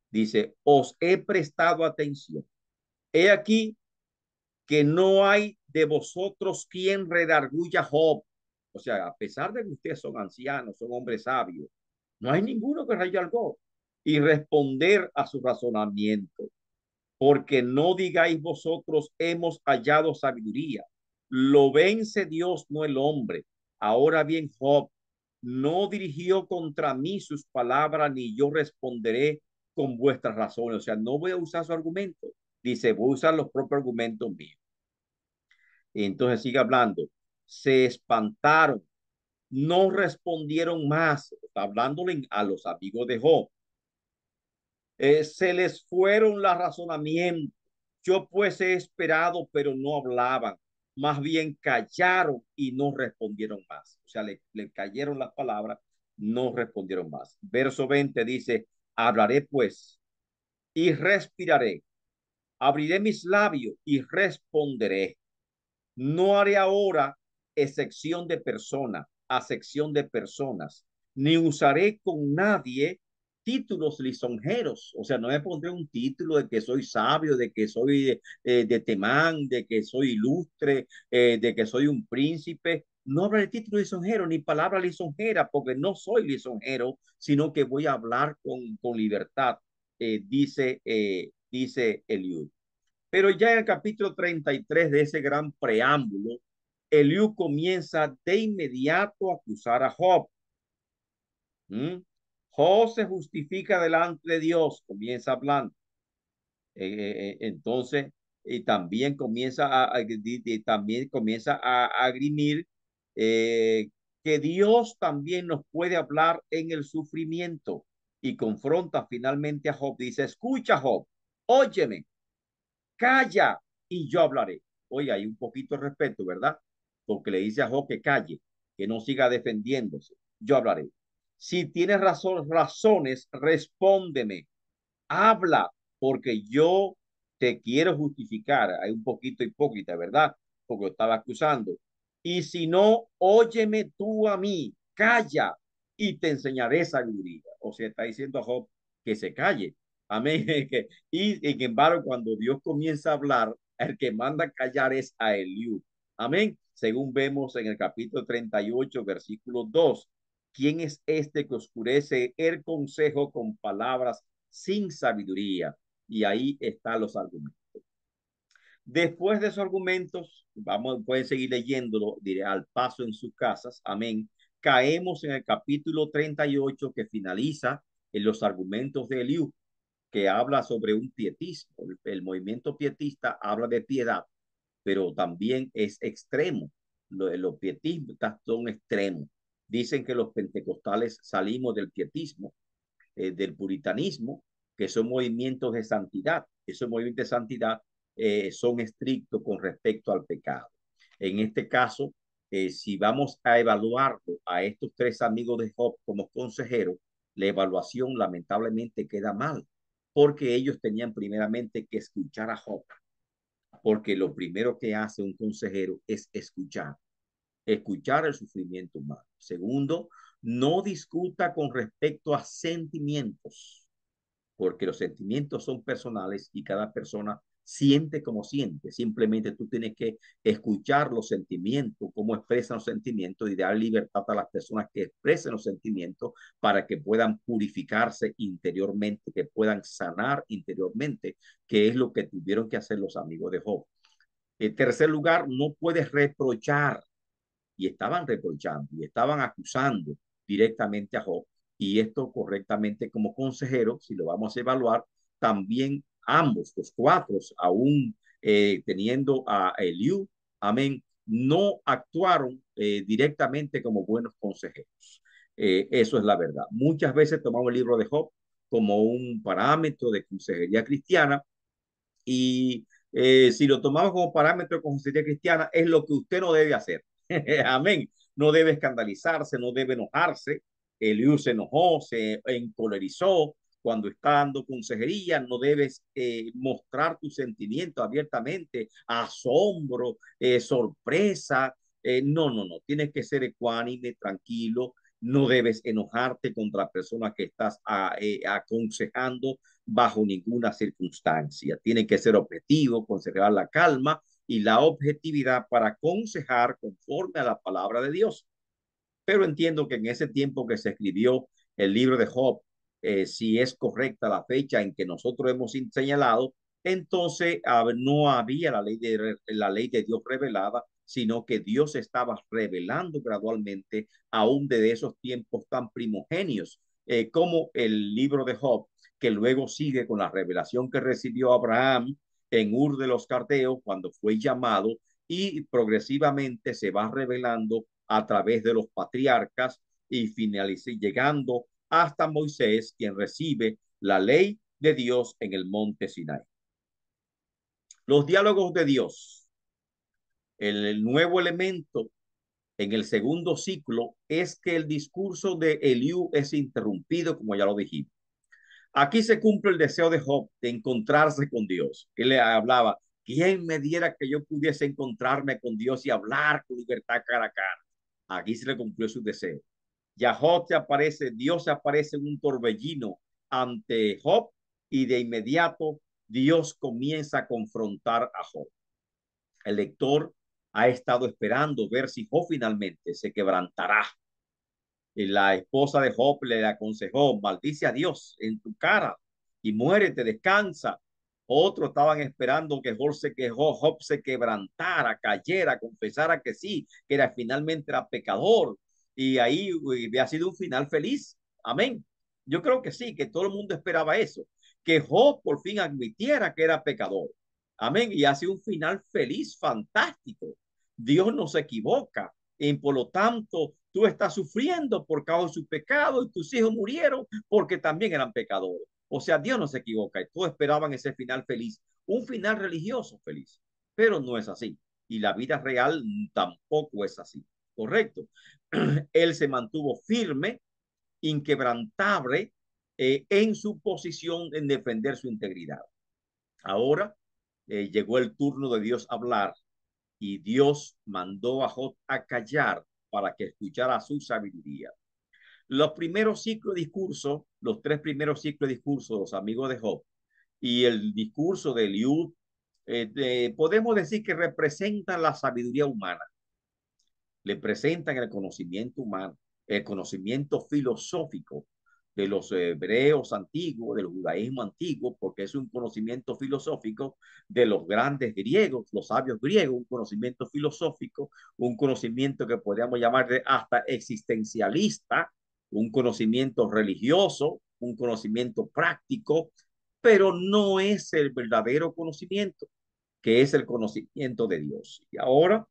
Dice, os he prestado atención. He aquí que no hay de vosotros quien redarguya a Job. O sea, a pesar de que ustedes son ancianos, son hombres sabios, no hay ninguno que raye al Job y responder a su razonamiento. Porque no digáis vosotros, hemos hallado sabiduría. Lo vence Dios, no el hombre. Ahora bien, Job no dirigió contra mí sus palabras, ni yo responderé con vuestras razones. O sea, no voy a usar su argumento. Dice, voy a usar los propios argumentos míos. Y entonces sigue hablando. Se espantaron, no respondieron más, hablándole a los amigos de Job. Se les fueron los razonamientos. Yo pues he esperado, pero no hablaban. Más bien callaron y no respondieron más. O sea, le cayeron las palabras, no respondieron más. Verso 20 dice, hablaré pues y respiraré. Abriré mis labios y responderé. No haré ahora excepción de persona, acepción de personas, ni usaré con nadie títulos lisonjeros. O sea, no me pondré un título de que soy sabio, de que soy de Temán, de que soy ilustre, de que soy un príncipe. No habrá título lisonjero ni palabra lisonjera, porque no soy lisonjero, sino que voy a hablar con libertad, dice Eliud. Pero ya en el capítulo 33 de ese gran preámbulo, Eliú comienza de inmediato a acusar a Job. ¿Mm? Job se justifica delante de Dios, comienza hablando. Entonces, y también comienza también comienza a grimir que Dios también nos puede hablar en el sufrimiento y confronta finalmente a Job. Dice, escucha Job, óyeme, calla y yo hablaré. Oye, hay un poquito de respeto, ¿verdad? Porque le dice a Job que calle, que no siga defendiéndose. Yo hablaré. Si tienes razones, respóndeme. Habla, porque yo te quiero justificar. Hay un poquito hipócrita, ¿verdad? Porque estaba acusando. Y si no, óyeme tú a mí, calla y te enseñaré sabiduría. O sea, está diciendo a Job que se calle. Amén. Y sin embargo, cuando Dios comienza a hablar, el que manda a callar es a Eliú. Amén. Según vemos en el capítulo 38, versículo 2. ¿quién es este que oscurece el consejo con palabras sin sabiduría? Y ahí están los argumentos. Después de esos argumentos, pueden seguir leyéndolo, diré, al paso en sus casas, amén. Caemos en el capítulo 38 que finaliza en los argumentos de Eliú, que habla sobre un pietismo. El movimiento pietista habla de piedad, pero también es extremo. Los pietistas son extremos. Dicen que los pentecostales salimos del pietismo, del puritanismo, que son movimientos de santidad. Esos movimientos de santidad son estrictos con respecto al pecado. En este caso, si vamos a evaluar a estos tres amigos de Job como consejeros, la evaluación lamentablemente queda mal, porque ellos tenían primeramente que escuchar a Job, porque lo primero que hace un consejero es escuchar el sufrimiento humano. Segundo, no discuta con respecto a sentimientos, porque los sentimientos son personales y cada persona siente como siente. Simplemente tú tienes que escuchar los sentimientos, cómo expresan los sentimientos y dar libertad a las personas que expresen los sentimientos para que puedan purificarse interiormente, que puedan sanar interiormente, que es lo que tuvieron que hacer los amigos de Job. En tercer lugar, no puedes reprochar, y estaban reprochando y estaban acusando directamente a Job. Y esto correctamente como consejero, si lo vamos a evaluar, también ambos, los cuatro, aún teniendo a Eliú, amén, no actuaron directamente como buenos consejeros. Eso es la verdad. Muchas veces tomamos el libro de Job como un parámetro de consejería cristiana y si lo tomamos como parámetro de consejería cristiana, es lo que usted no debe hacer. Amén. No debe escandalizarse, no debe enojarse. Eliú se enojó, se encolerizó cuando está dando consejería. No debes mostrar tus sentimientos abiertamente, asombro, sorpresa. No. Tienes que ser ecuánime, tranquilo. No debes enojarte contra la persona que estás aconsejando bajo ninguna circunstancia. Tiene que ser objetivo, conservar la calma y la objetividad para aconsejar conforme a la palabra de Dios. Pero entiendo que en ese tiempo que se escribió el libro de Job, si es correcta la fecha en que nosotros hemos señalado, entonces no había la ley de Dios revelada, sino que Dios estaba revelando gradualmente aún de esos tiempos tan primogenios como el libro de Job, que luego sigue con la revelación que recibió Abraham en Ur de los Carteos cuando fue llamado y progresivamente se va revelando a través de los patriarcas y finalice llegando hasta Moisés, quien recibe la ley de Dios en el monte Sinai. Los diálogos de Dios, el nuevo elemento en el segundo ciclo es que el discurso de Eliú es interrumpido, como ya lo dijimos. Aquí se cumple el deseo de Job de encontrarse con Dios. Él le hablaba, ¿quién me diera que yo pudiese encontrarme con Dios y hablar con libertad cara a cara? Aquí se le cumplió su deseo. Ya Job se aparece, Dios se aparece en un torbellino ante Job y de inmediato Dios comienza a confrontar a Job. El lector ha estado esperando ver si Job finalmente se quebrantará. Y la esposa de Job le aconsejó, maldice a Dios en tu cara y muérete, descansa. Otros estaban esperando que Job se quebrantara, cayera, confesara que sí, que era finalmente era pecador. Y ahí había sido un final feliz. Amén. Yo creo que sí, que todo el mundo esperaba eso, que Job por fin admitiera que era pecador. Amén. Y ha sido un final feliz, fantástico. Dios no se equivoca. Y por lo tanto, tú estás sufriendo por causa de su pecado y tus hijos murieron porque también eran pecadores. O sea, Dios no se equivoca y todos esperaban ese final feliz, un final religioso feliz, pero no es así. Y la vida real tampoco es así, ¿correcto? Él se mantuvo firme, inquebrantable en su posición en defender su integridad. Ahora llegó el turno de Dios a hablar y Dios mandó a Job a callar para que escuchara su sabiduría. Los primeros ciclos de discurso, los tres primeros ciclos de discurso de los amigos de Job y el discurso de Eliud, podemos decir que representan la sabiduría humana, le presentan el conocimiento humano. el conocimiento filosófico de los hebreos antiguos, del judaísmo antiguo, porque es un conocimiento filosófico de los grandes griegos, los sabios griegos, un conocimiento filosófico, un conocimiento que podríamos llamar de hasta existencialista, un conocimiento religioso, un conocimiento práctico, pero no es el verdadero conocimiento, que es el conocimiento de Dios. Y ahora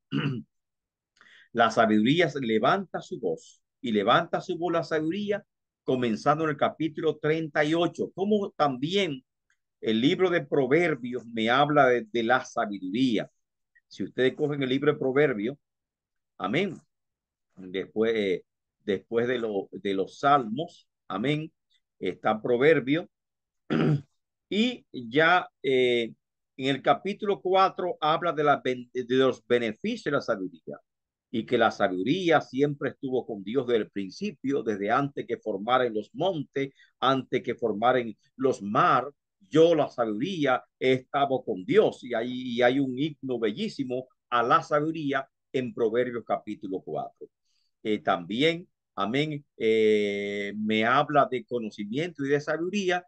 la sabiduría levanta su voz y levanta su voz la sabiduría, comenzando en el capítulo 38, como también el libro de Proverbios me habla de la sabiduría. Si ustedes cogen el libro de Proverbios, amén, después, después de los salmos, amén, está Proverbio y ya en el capítulo 4 habla de los beneficios de la sabiduría y que la sabiduría siempre estuvo con Dios desde el principio, desde antes que formaren los montes, antes que formaren los mares. Yo, la sabiduría, he estado con Dios y hay un himno bellísimo a la sabiduría en Proverbios capítulo 4. También, amén, me habla de conocimiento y de sabiduría.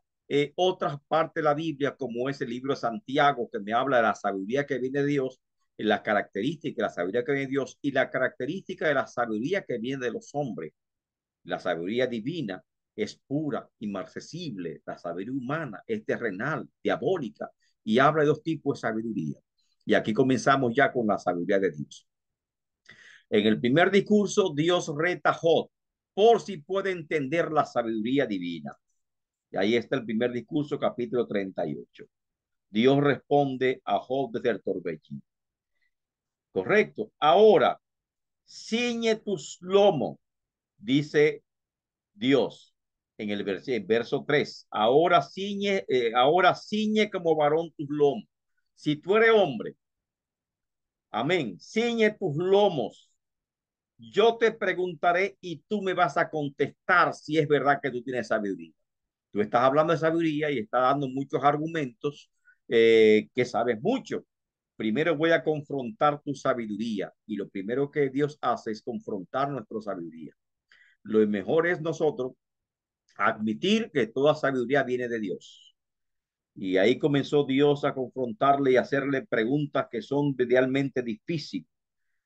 Otras partes de la Biblia, como es el libro de Santiago, que me habla de la sabiduría que viene de Dios, la característica de la sabiduría que viene de Dios y la característica de la sabiduría que viene de los hombres. La sabiduría divina es pura, inmarcesible. La sabiduría humana es terrenal, diabólica, y habla de dos tipos de sabiduría. Y aquí comenzamos ya con la sabiduría de Dios. En el primer discurso, Dios reta a Job por si puede entender la sabiduría divina. Y ahí está el primer discurso, capítulo 38. Dios responde a Job desde el torbellino. Correcto. Ahora, ciñe tus lomos, dice Dios en el verso 3. Ahora ciñe como varón tus lomos. Si tú eres hombre, amén, ciñe tus lomos. Yo te preguntaré y tú me vas a contestar si es verdad que tú tienes sabiduría. Tú estás hablando de sabiduría y estás dando muchos argumentos que sabes mucho. Primero voy a confrontar tu sabiduría y lo primero que Dios hace es confrontar nuestra sabiduría. Lo mejor es nosotros admitir que toda sabiduría viene de Dios. Y ahí comenzó Dios a confrontarle y hacerle preguntas que son idealmente difíciles.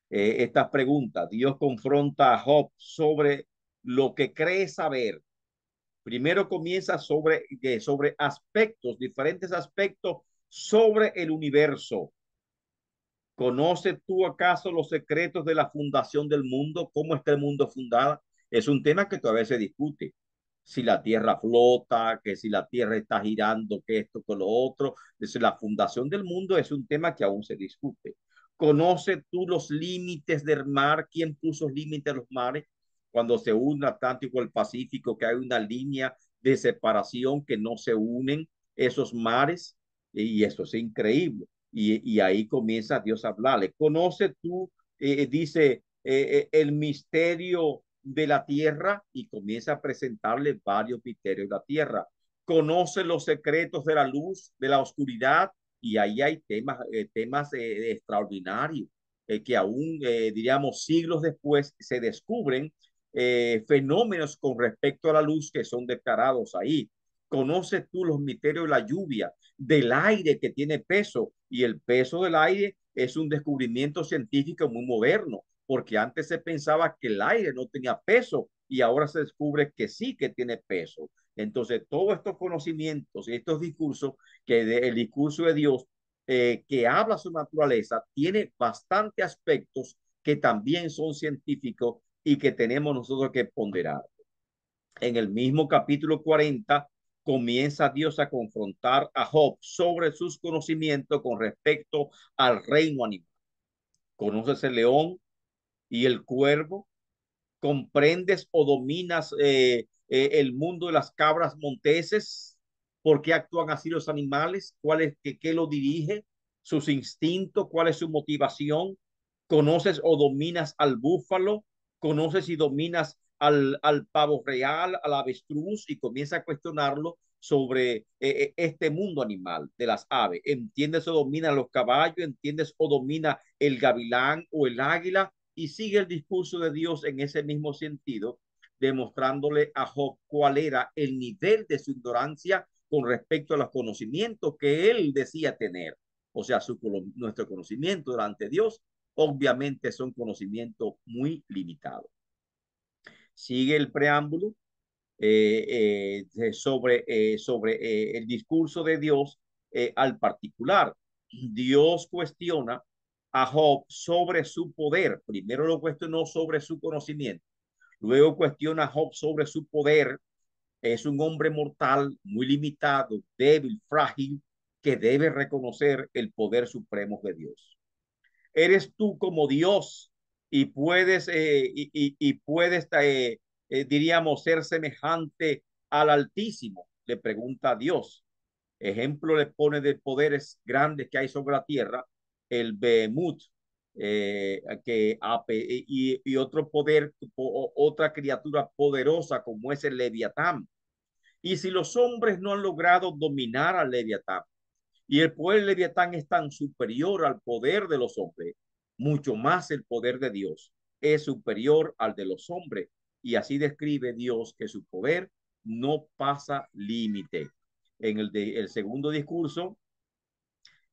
Estas preguntas, Dios confronta a Job sobre lo que cree saber. Primero comienza sobre aspectos, diferentes aspectos sobre el universo. ¿Conoces tú acaso los secretos de la fundación del mundo? ¿Cómo está el mundo fundado? Es un tema que todavía se discute. Si la Tierra flota, que si la Tierra está girando, que esto, que lo otro. Desde la fundación del mundo es un tema que aún se discute. ¿Conoces tú los límites del mar? ¿Quién puso límites a los mares? Cuando se une el Atlántico y el Pacífico, que hay una línea de separación que no se unen esos mares. Y eso es increíble. Y ahí comienza Dios a hablarle. ¿Conoce tú, dice, el misterio de la tierra? Y comienza a presentarle varios misterios de la tierra. ¿Conoce los secretos de la luz, de la oscuridad? Y ahí hay temas extraordinarios que aún, diríamos, siglos después se descubren fenómenos con respecto a la luz que son declarados ahí. ¿Conoces tú los misterios de la lluvia, del aire que tiene peso? Y el peso del aire es un descubrimiento científico muy moderno, porque antes se pensaba que el aire no tenía peso y ahora se descubre que sí que tiene peso. Entonces, todos estos conocimientos y estos discursos, el discurso de Dios que habla su naturaleza, tiene bastantes aspectos que también son científicos y que tenemos nosotros que ponderar. En el mismo capítulo 40 comienza Dios a confrontar a Job sobre sus conocimientos con respecto al reino animal. ¿Conoces el león y el cuervo? ¿Comprendes o dominas el mundo de las cabras monteses? ¿Por qué actúan así los animales? ¿Qué lo dirige? ¿Sus instintos? ¿Cuál es su motivación? ¿Conoces o dominas al búfalo? ¿Conoces y dominas al pavo real, al avestruz? Y comienza a cuestionarlo sobre este mundo animal de las aves. ¿Entiendes o domina los caballos? ¿Entiendes o domina el gavilán o el águila? Y sigue el discurso de Dios en ese mismo sentido, demostrándole a Job cuál era el nivel de su ignorancia con respecto a los conocimientos que él decía tener. O sea, nuestro conocimiento delante de Dios obviamente son conocimientos muy limitados. Sigue el preámbulo sobre el discurso de Dios al particular. Dios cuestiona a Job sobre su poder. Primero lo cuestionó sobre su conocimiento. Luego cuestiona a Job sobre su poder. Es un hombre mortal, muy limitado, débil, frágil, que debe reconocer el poder supremo de Dios. Eres tú como Dios y puedes diríamos, ser semejante al Altísimo, le pregunta a Dios. Ejemplo le pone de poderes grandes que hay sobre la tierra, el Behemoth, y otro poder, otra criatura poderosa como es el Leviatán. Y si los hombres no han logrado dominar al Leviatán, y el poder del Leviatán es tan superior al poder de los hombres, mucho más el poder de Dios es superior al de los hombres. Y así describe Dios que su poder no pasa límite. En el segundo discurso,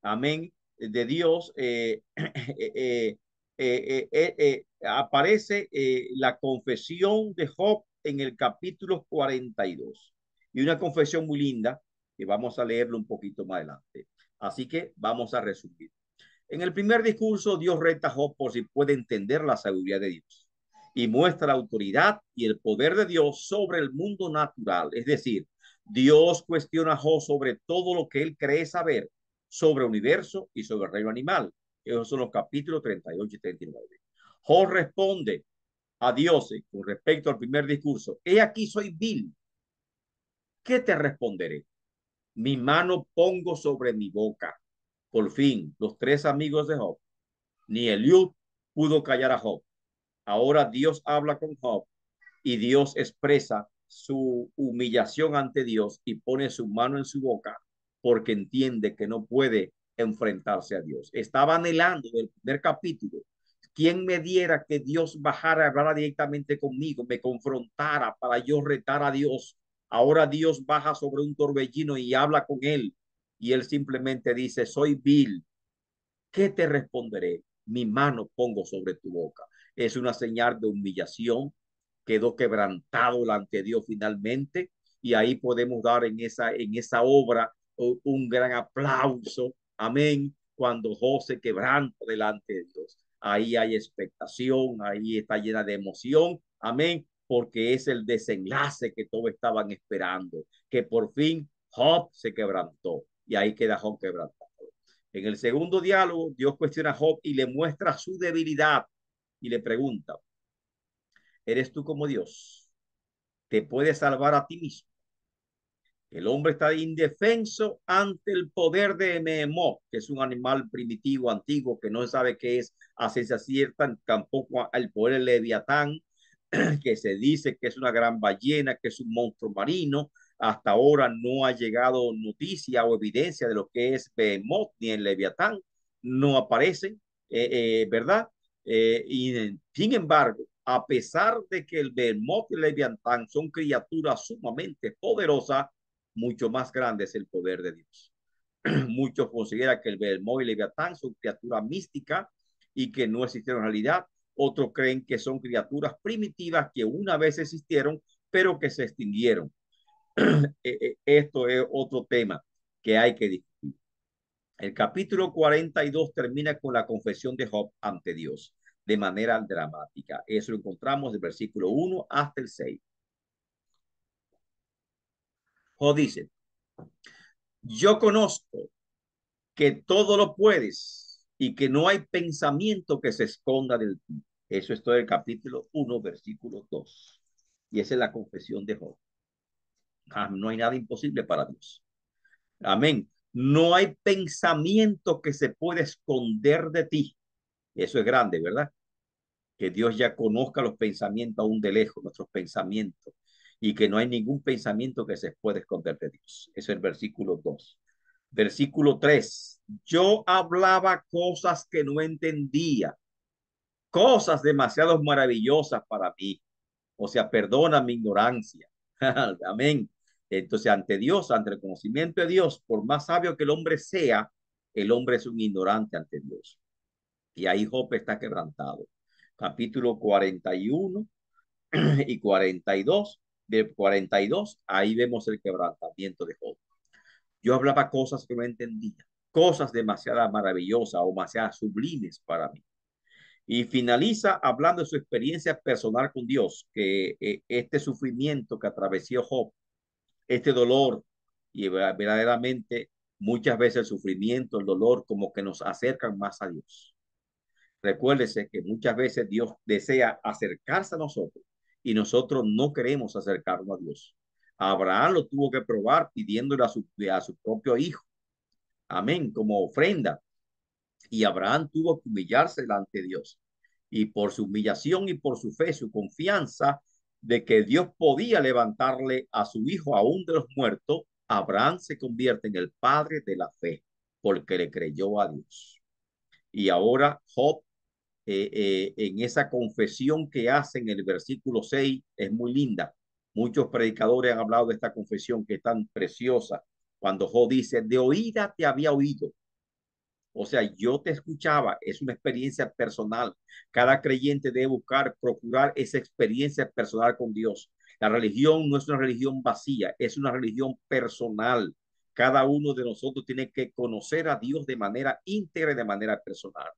amén, de Dios, aparece la confesión de Job en el capítulo 42. Y una confesión muy linda que vamos a leerlo un poquito más adelante. Así que vamos a resumir. En el primer discurso, Dios reta a Job por si puede entender la sabiduría de Dios y muestra la autoridad y el poder de Dios sobre el mundo natural. Es decir, Dios cuestiona a Job sobre todo lo que él cree saber sobre el universo y sobre el reino animal. Esos son los capítulos 38 y 39. Job responde a Dios con respecto al primer discurso. He aquí soy vil. ¿Qué te responderé? Mi mano pongo sobre mi boca. Por fin, los tres amigos de Job, ni Eliud pudo callar a Job. Ahora Dios habla con Job y Dios expresa su humillación ante Dios y pone su mano en su boca porque entiende que no puede enfrentarse a Dios. Estaba anhelando del primer capítulo. ¿Quién me diera que Dios bajara a hablar directamente conmigo, me confrontara para yo retar a Dios? Ahora Dios baja sobre un torbellino y habla con él. Y él simplemente dice, soy vil. ¿Qué te responderé? Mi mano pongo sobre tu boca. Es una señal de humillación. Quedó quebrantado delante de Dios finalmente. Y ahí podemos dar en esa obra un gran aplauso. Amén. Cuando José quebranta delante de Dios. Ahí hay expectación, ahí está llena de emoción. Amén. Porque es el desenlace que todos estaban esperando. Que por fin Job se quebrantó. Y ahí queda Job quebrantado. En el segundo diálogo, Dios cuestiona a Job y le muestra su debilidad y le pregunta, ¿eres tú como Dios? ¿Te puedes salvar a ti mismo? El hombre está indefenso ante el poder de Behemoth, que es un animal primitivo, antiguo, que no sabe qué es a ciencia cierta, tampoco el poder del Leviatán, que se dice que es una gran ballena, que es un monstruo marino. Hasta ahora no ha llegado noticia o evidencia de lo que es Behemoth ni el Leviatán, no aparecen, ¿verdad? Y sin embargo, a pesar de que el Behemoth y el Leviatán son criaturas sumamente poderosas, mucho más grande es el poder de Dios. Muchos consideran que el Behemoth y el Leviatán son criaturas místicas y que no existieron en realidad. Otros creen que son criaturas primitivas que una vez existieron, pero que se extinguieron. Esto es otro tema que hay que discutir. El capítulo 42 termina con la confesión de Job ante Dios de manera dramática. Eso lo encontramos del versículo 1 hasta el 6. Job dice, yo conozco que todo lo puedes y que no hay pensamiento que se esconda del ti. Eso es todo el capítulo 1, versículo 2. Y esa es la confesión de Job. No hay nada imposible para Dios. Amén. No hay pensamiento que se pueda esconder de ti. Eso es grande, ¿verdad? Que Dios ya conozca los pensamientos aún de lejos, nuestros pensamientos, y que no hay ningún pensamiento que se pueda esconder de Dios. Eso es el versículo 2. Versículo 3. Yo hablaba cosas que no entendía, cosas demasiado maravillosas para mí. O sea, perdona mi ignorancia. Amén. Entonces, ante Dios, ante el conocimiento de Dios, por más sabio que el hombre sea, el hombre es un ignorante ante Dios. Y ahí Job está quebrantado. Capítulo 41 y 42, de 42, ahí vemos el quebrantamiento de Job. Yo hablaba cosas que no entendía, cosas demasiado maravillosas o demasiado sublimes para mí. Y finaliza hablando de su experiencia personal con Dios, que este sufrimiento que atravesó Job, este dolor, y verdaderamente muchas veces el sufrimiento, el dolor, como que nos acercan más a Dios. Recuérdese que muchas veces Dios desea acercarse a nosotros y nosotros no queremos acercarnos a Dios. Abraham lo tuvo que probar pidiéndole a su propio hijo, amén, como ofrenda. Y Abraham tuvo que humillarse delante de Dios. Y por su humillación y por su fe, su confianza de que Dios podía levantarle a su hijo aún de los muertos, Abraham se convierte en el padre de la fe porque le creyó a Dios. Y ahora Job, en esa confesión que hace en el versículo 6, es muy linda. Muchos predicadores han hablado de esta confesión que es tan preciosa. Cuando Job dice, de oída te había oído, o sea, yo te escuchaba, es una experiencia personal. Cada creyente debe buscar, procurar esa experiencia personal con Dios. La religión no es una religión vacía, es una religión personal. Cada uno de nosotros tiene que conocer a Dios de manera íntegra y de manera personal.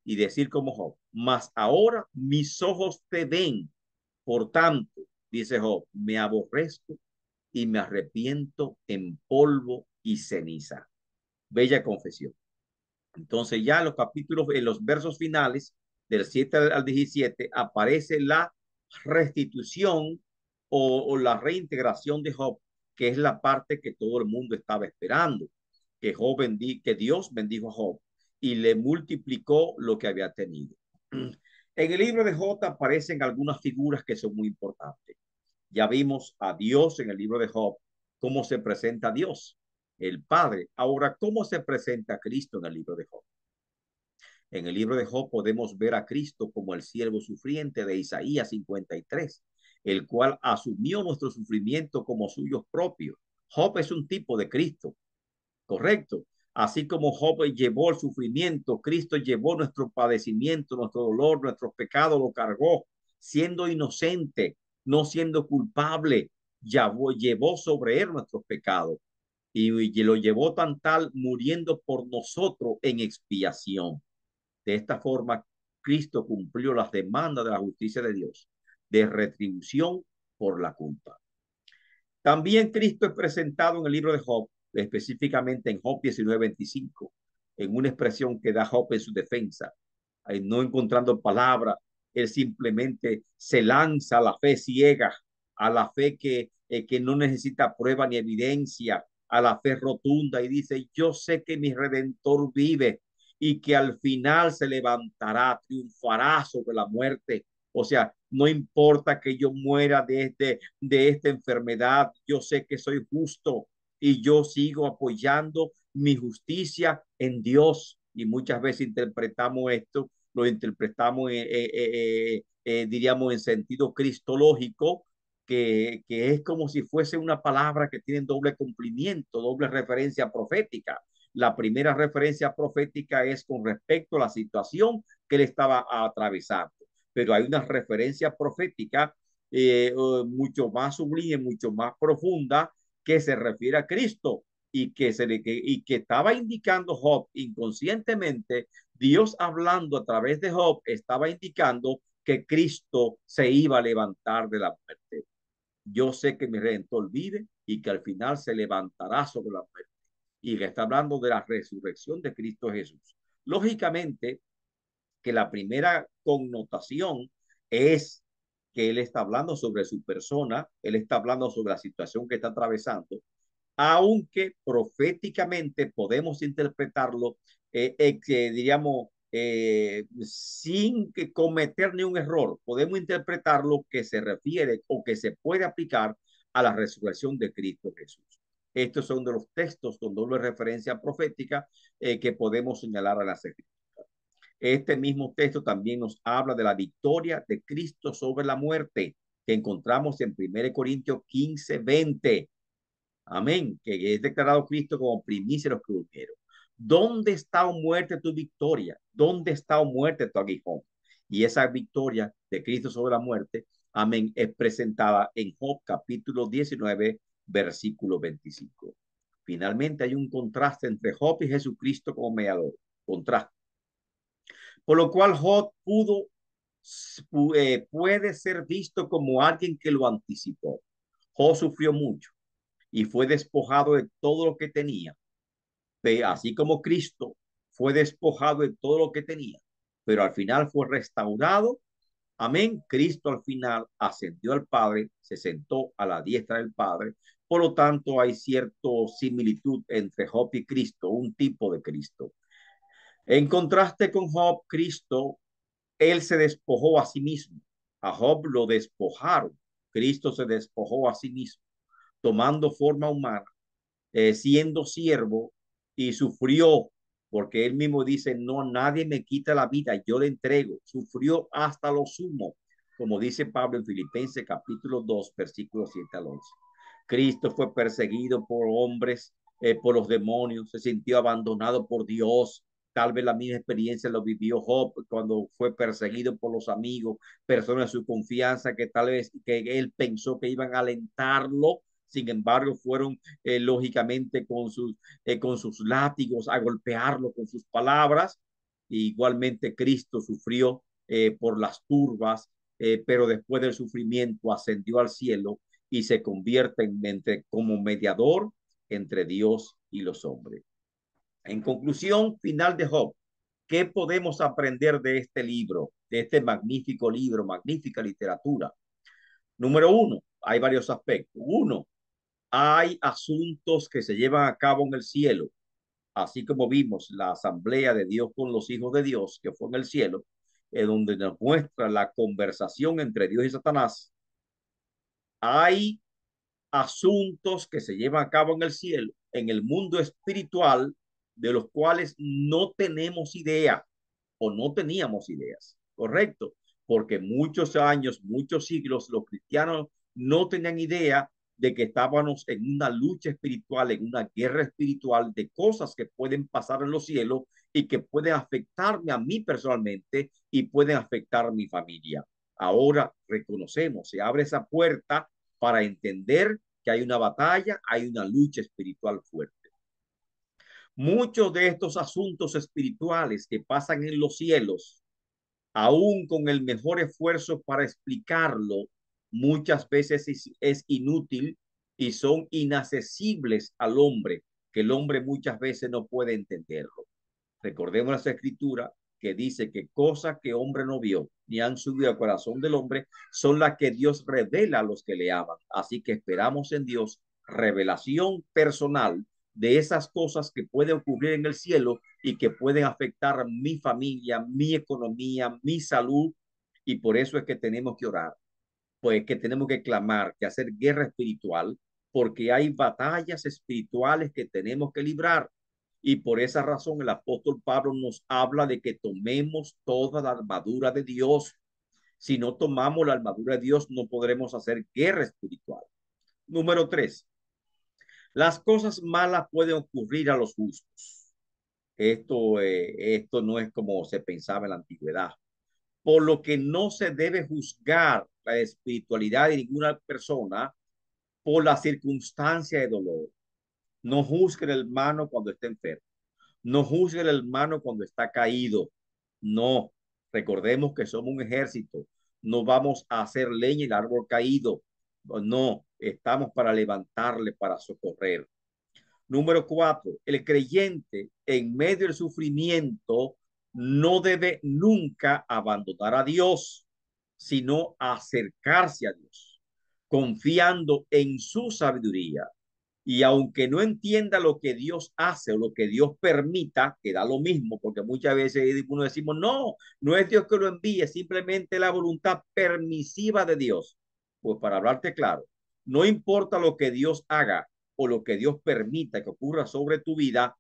Y decir como Job, mas ahora mis ojos te ven. Por tanto, dice Job, me aborrezco y me arrepiento en polvo y ceniza. Bella confesión. Entonces ya en los capítulos, en los versos finales, del 7 al 17, aparece la restitución o la reintegración de Job, que es la parte que todo el mundo estaba esperando, que, que Dios bendijo a Job y le multiplicó lo que había tenido. En el libro de Job aparecen algunas figuras que son muy importantes. Ya vimos a Dios en el libro de Job, cómo se presenta a Dios, el Padre. Ahora, ¿cómo se presenta a Cristo en el libro de Job? En el libro de Job podemos ver a Cristo como el siervo sufriente de Isaías 53, el cual asumió nuestro sufrimiento como suyos propios. Job es un tipo de Cristo, correcto. Así como Job llevó el sufrimiento, Cristo llevó nuestro padecimiento, nuestro dolor, nuestros pecados, lo cargó, siendo inocente, no siendo culpable, llevó sobre él nuestros pecados y lo llevó tan tal muriendo por nosotros en expiación. De esta forma, Cristo cumplió las demandas de la justicia de Dios, de retribución por la culpa. También Cristo es presentado en el libro de Job, específicamente en Job 19:25, en una expresión que da Job en su defensa. No encontrando palabras, él simplemente se lanza a la fe ciega, a la fe que no necesita prueba ni evidencia, a la fe rotunda y dice, yo sé que mi Redentor vive y que al final se levantará, triunfará sobre la muerte. O sea, no importa que yo muera de esta enfermedad, yo sé que soy justo y yo sigo apoyando mi justicia en Dios. Y muchas veces interpretamos esto, lo interpretamos, diríamos, en sentido cristológico, que es como si fuese una palabra que tiene doble cumplimiento, doble referencia profética. La primera referencia profética es con respecto a la situación que él estaba atravesando, pero hay una referencia profética mucho más sublime, mucho más profunda, que se refiere a Cristo y que estaba indicando Job inconscientemente. Dios hablando a través de Job estaba indicando que Cristo se iba a levantar de la muerte. Yo sé que mi Redentor vive y que al final se levantará sobre la muerte. Y que está hablando de la resurrección de Cristo Jesús. Lógicamente, que la primera connotación es que él está hablando sobre su persona, él está hablando sobre la situación que está atravesando, aunque proféticamente podemos interpretarlo, diríamos, sin que cometer ni un error, podemos interpretarlo que se refiere o que se puede aplicar a la resurrección de Cristo Jesús. Estos son de los textos con doble referencia profética que podemos señalar a las escrituras. Este mismo texto también nos habla de la victoria de Cristo sobre la muerte. que encontramos en 1 Corintios 15, 20. Amén. Que es declarado Cristo como primicia de los que durmieron. ¿Dónde está, o muerte, tu victoria? ¿Dónde está, o muerte, tu aguijón? Y esa victoria de Cristo sobre la muerte, amén, es presentada en Job capítulo 19, versículo 25. Finalmente hay un contraste entre Job y Jesucristo como mediador. Contraste. Por lo cual Job puede ser visto como alguien que lo anticipó. Job sufrió mucho y fue despojado de todo lo que tenía, así como Cristo fue despojado de todo lo que tenía, pero al final fue restaurado. Amén. Cristo al final ascendió al Padre, se sentó a la diestra del Padre. Por lo tanto, hay cierta similitud entre Job y Cristo, un tipo de Cristo. En contraste con Job, Cristo, él se despojó a sí mismo. A Job lo despojaron. Cristo se despojó a sí mismo, tomando forma humana, siendo siervo, y sufrió, porque él mismo dice, no, nadie me quita la vida, yo le entrego. Sufrió hasta lo sumo, como dice Pablo en Filipenses capítulo 2, versículos 7 al 11. Cristo fue perseguido por hombres, por los demonios, se sintió abandonado por Dios. Tal vez la misma experiencia lo vivió Job cuando fue perseguido por los amigos, personas de su confianza que tal vez que él pensó que iban a alentarlo. Sin embargo, fueron lógicamente con sus látigos a golpearlo con sus palabras. Igualmente Cristo sufrió por las turbas, pero después del sufrimiento ascendió al cielo y se convierte como mediador entre Dios y los hombres. En conclusión final de Job, ¿qué podemos aprender de este libro, de este magnífico libro, magnífica literatura? Número uno, hay varios aspectos. Uno, hay asuntos que se llevan a cabo en el cielo, así como vimos la asamblea de Dios con los hijos de Dios, que fue en el cielo, donde nos muestra la conversación entre Dios y Satanás. Hay asuntos que se llevan a cabo en el cielo, en el mundo espiritual, de los cuales no tenemos idea o no teníamos ideas, ¿correcto? Porque muchos años, muchos siglos, los cristianos no tenían idea de que estábamos en una lucha espiritual, en una guerra espiritual, de cosas que pueden pasar en los cielos y que pueden afectarme a mí personalmente y pueden afectar a mi familia. Ahora reconocemos, se abre esa puerta para entender que hay una batalla, hay una lucha espiritual fuerte. Muchos de estos asuntos espirituales que pasan en los cielos, aún con el mejor esfuerzo para explicarlo, muchas veces es inútil y son inaccesibles al hombre, que el hombre muchas veces no puede entenderlo. Recordemos las escrituras que dice que cosas que hombre no vio ni han subido al corazón del hombre son las que Dios revela a los que le aman. Así que esperamos en Dios revelación personal de esas cosas que pueden ocurrir en el cielo y que pueden afectar mi familia, mi economía, mi salud. Y por eso es que tenemos que orar, pues que tenemos que clamar, que hacer guerra espiritual, porque hay batallas espirituales que tenemos que librar. Y por esa razón el apóstol Pablo nos habla de que tomemos toda la armadura de Dios. Si no tomamos la armadura de Dios, no podremos hacer guerra espiritual. Número 3. Las cosas malas pueden ocurrir a los justos. Esto no es como se pensaba en la antigüedad. Por lo que no se debe juzgar la espiritualidad de ninguna persona por la circunstancia de dolor. No juzguen el hermano cuando esté enfermo. No juzguen el hermano cuando está caído. No, recordemos que somos un ejército. No vamos a hacer leña el árbol caído. No, estamos para levantarle, para socorrer. Número 4, el creyente en medio del sufrimiento no debe nunca abandonar a Dios, sino acercarse a Dios, confiando en su sabiduría. Y aunque no entienda lo que Dios hace o lo que Dios permita, que da lo mismo, porque muchas veces uno decimos, no, no es Dios que lo envíe, simplemente la voluntad permisiva de Dios. Pues para hablarte claro, no importa lo que Dios haga o lo que Dios permita que ocurra sobre tu vida,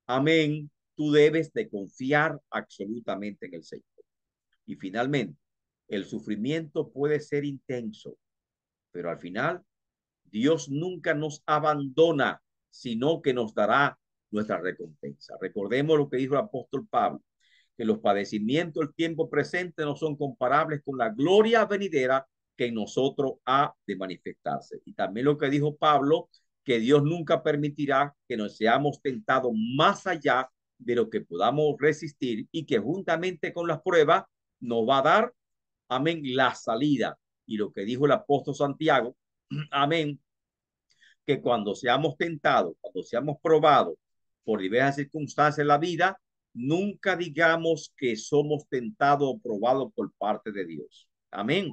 amén, tú debes de confiar absolutamente en el Señor. Y finalmente, El sufrimiento puede ser intenso, pero al final Dios nunca nos abandona, sino que nos dará nuestra recompensa. Recordemos lo que dijo el apóstol Pablo, que los padecimientos del tiempo presente no son comparables con la gloria venidera que en nosotros ha de manifestarse. Y también lo que dijo Pablo, que Dios nunca permitirá que nos seamos tentados más allá de lo que podamos resistir y que juntamente con las pruebas nos va a dar, amén, la salida. Y lo que dijo el apóstol Santiago, amén, que cuando seamos tentados, cuando seamos probados por diversas circunstancias en la vida, nunca digamos que somos tentados o probados por parte de Dios. Amén.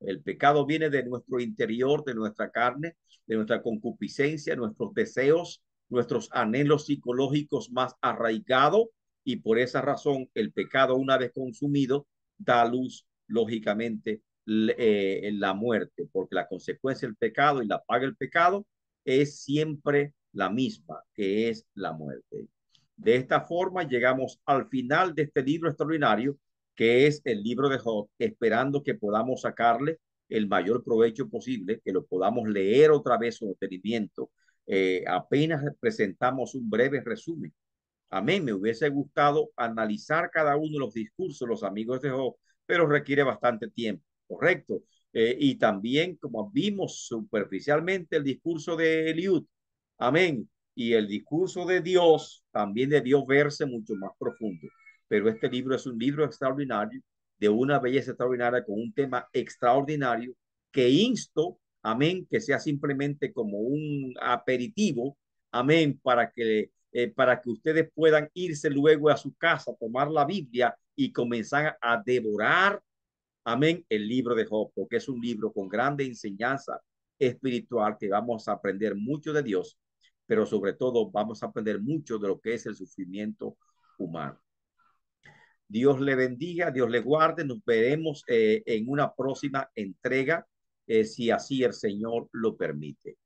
El pecado viene de nuestro interior, de nuestra carne, de nuestra concupiscencia, nuestros deseos, nuestros anhelos psicológicos más arraigados, y por esa razón el pecado, una vez consumido, da luz, lógicamente, la muerte, porque la consecuencia del pecado y la paga del pecado es siempre la misma, que es la muerte. De esta forma llegamos al final de este libro extraordinario, que es el libro de Job, esperando que podamos sacarle el mayor provecho posible, que lo podamos leer otra vez con detenimiento. Apenas presentamos un breve resumen. Amén. Me hubiese gustado analizar cada uno de los discursos, los amigos de Job, pero requiere bastante tiempo, ¿correcto? Y también, como vimos superficialmente, el discurso de Eliud, amén. Y el discurso de Dios también debió verse mucho más profundo. Pero este libro es un libro extraordinario, de una belleza extraordinaria, con un tema extraordinario, que insto, amén, que sea simplemente como un aperitivo, amén, para que ustedes puedan irse luego a su casa, tomar la Biblia y comenzar a devorar, amén, el libro de Job, porque es un libro con grande enseñanza espiritual, que vamos a aprender mucho de Dios, pero sobre todo vamos a aprender mucho de lo que es el sufrimiento humano. Dios le bendiga, Dios le guarde. Nos veremos en una próxima entrega, si así el Señor lo permite.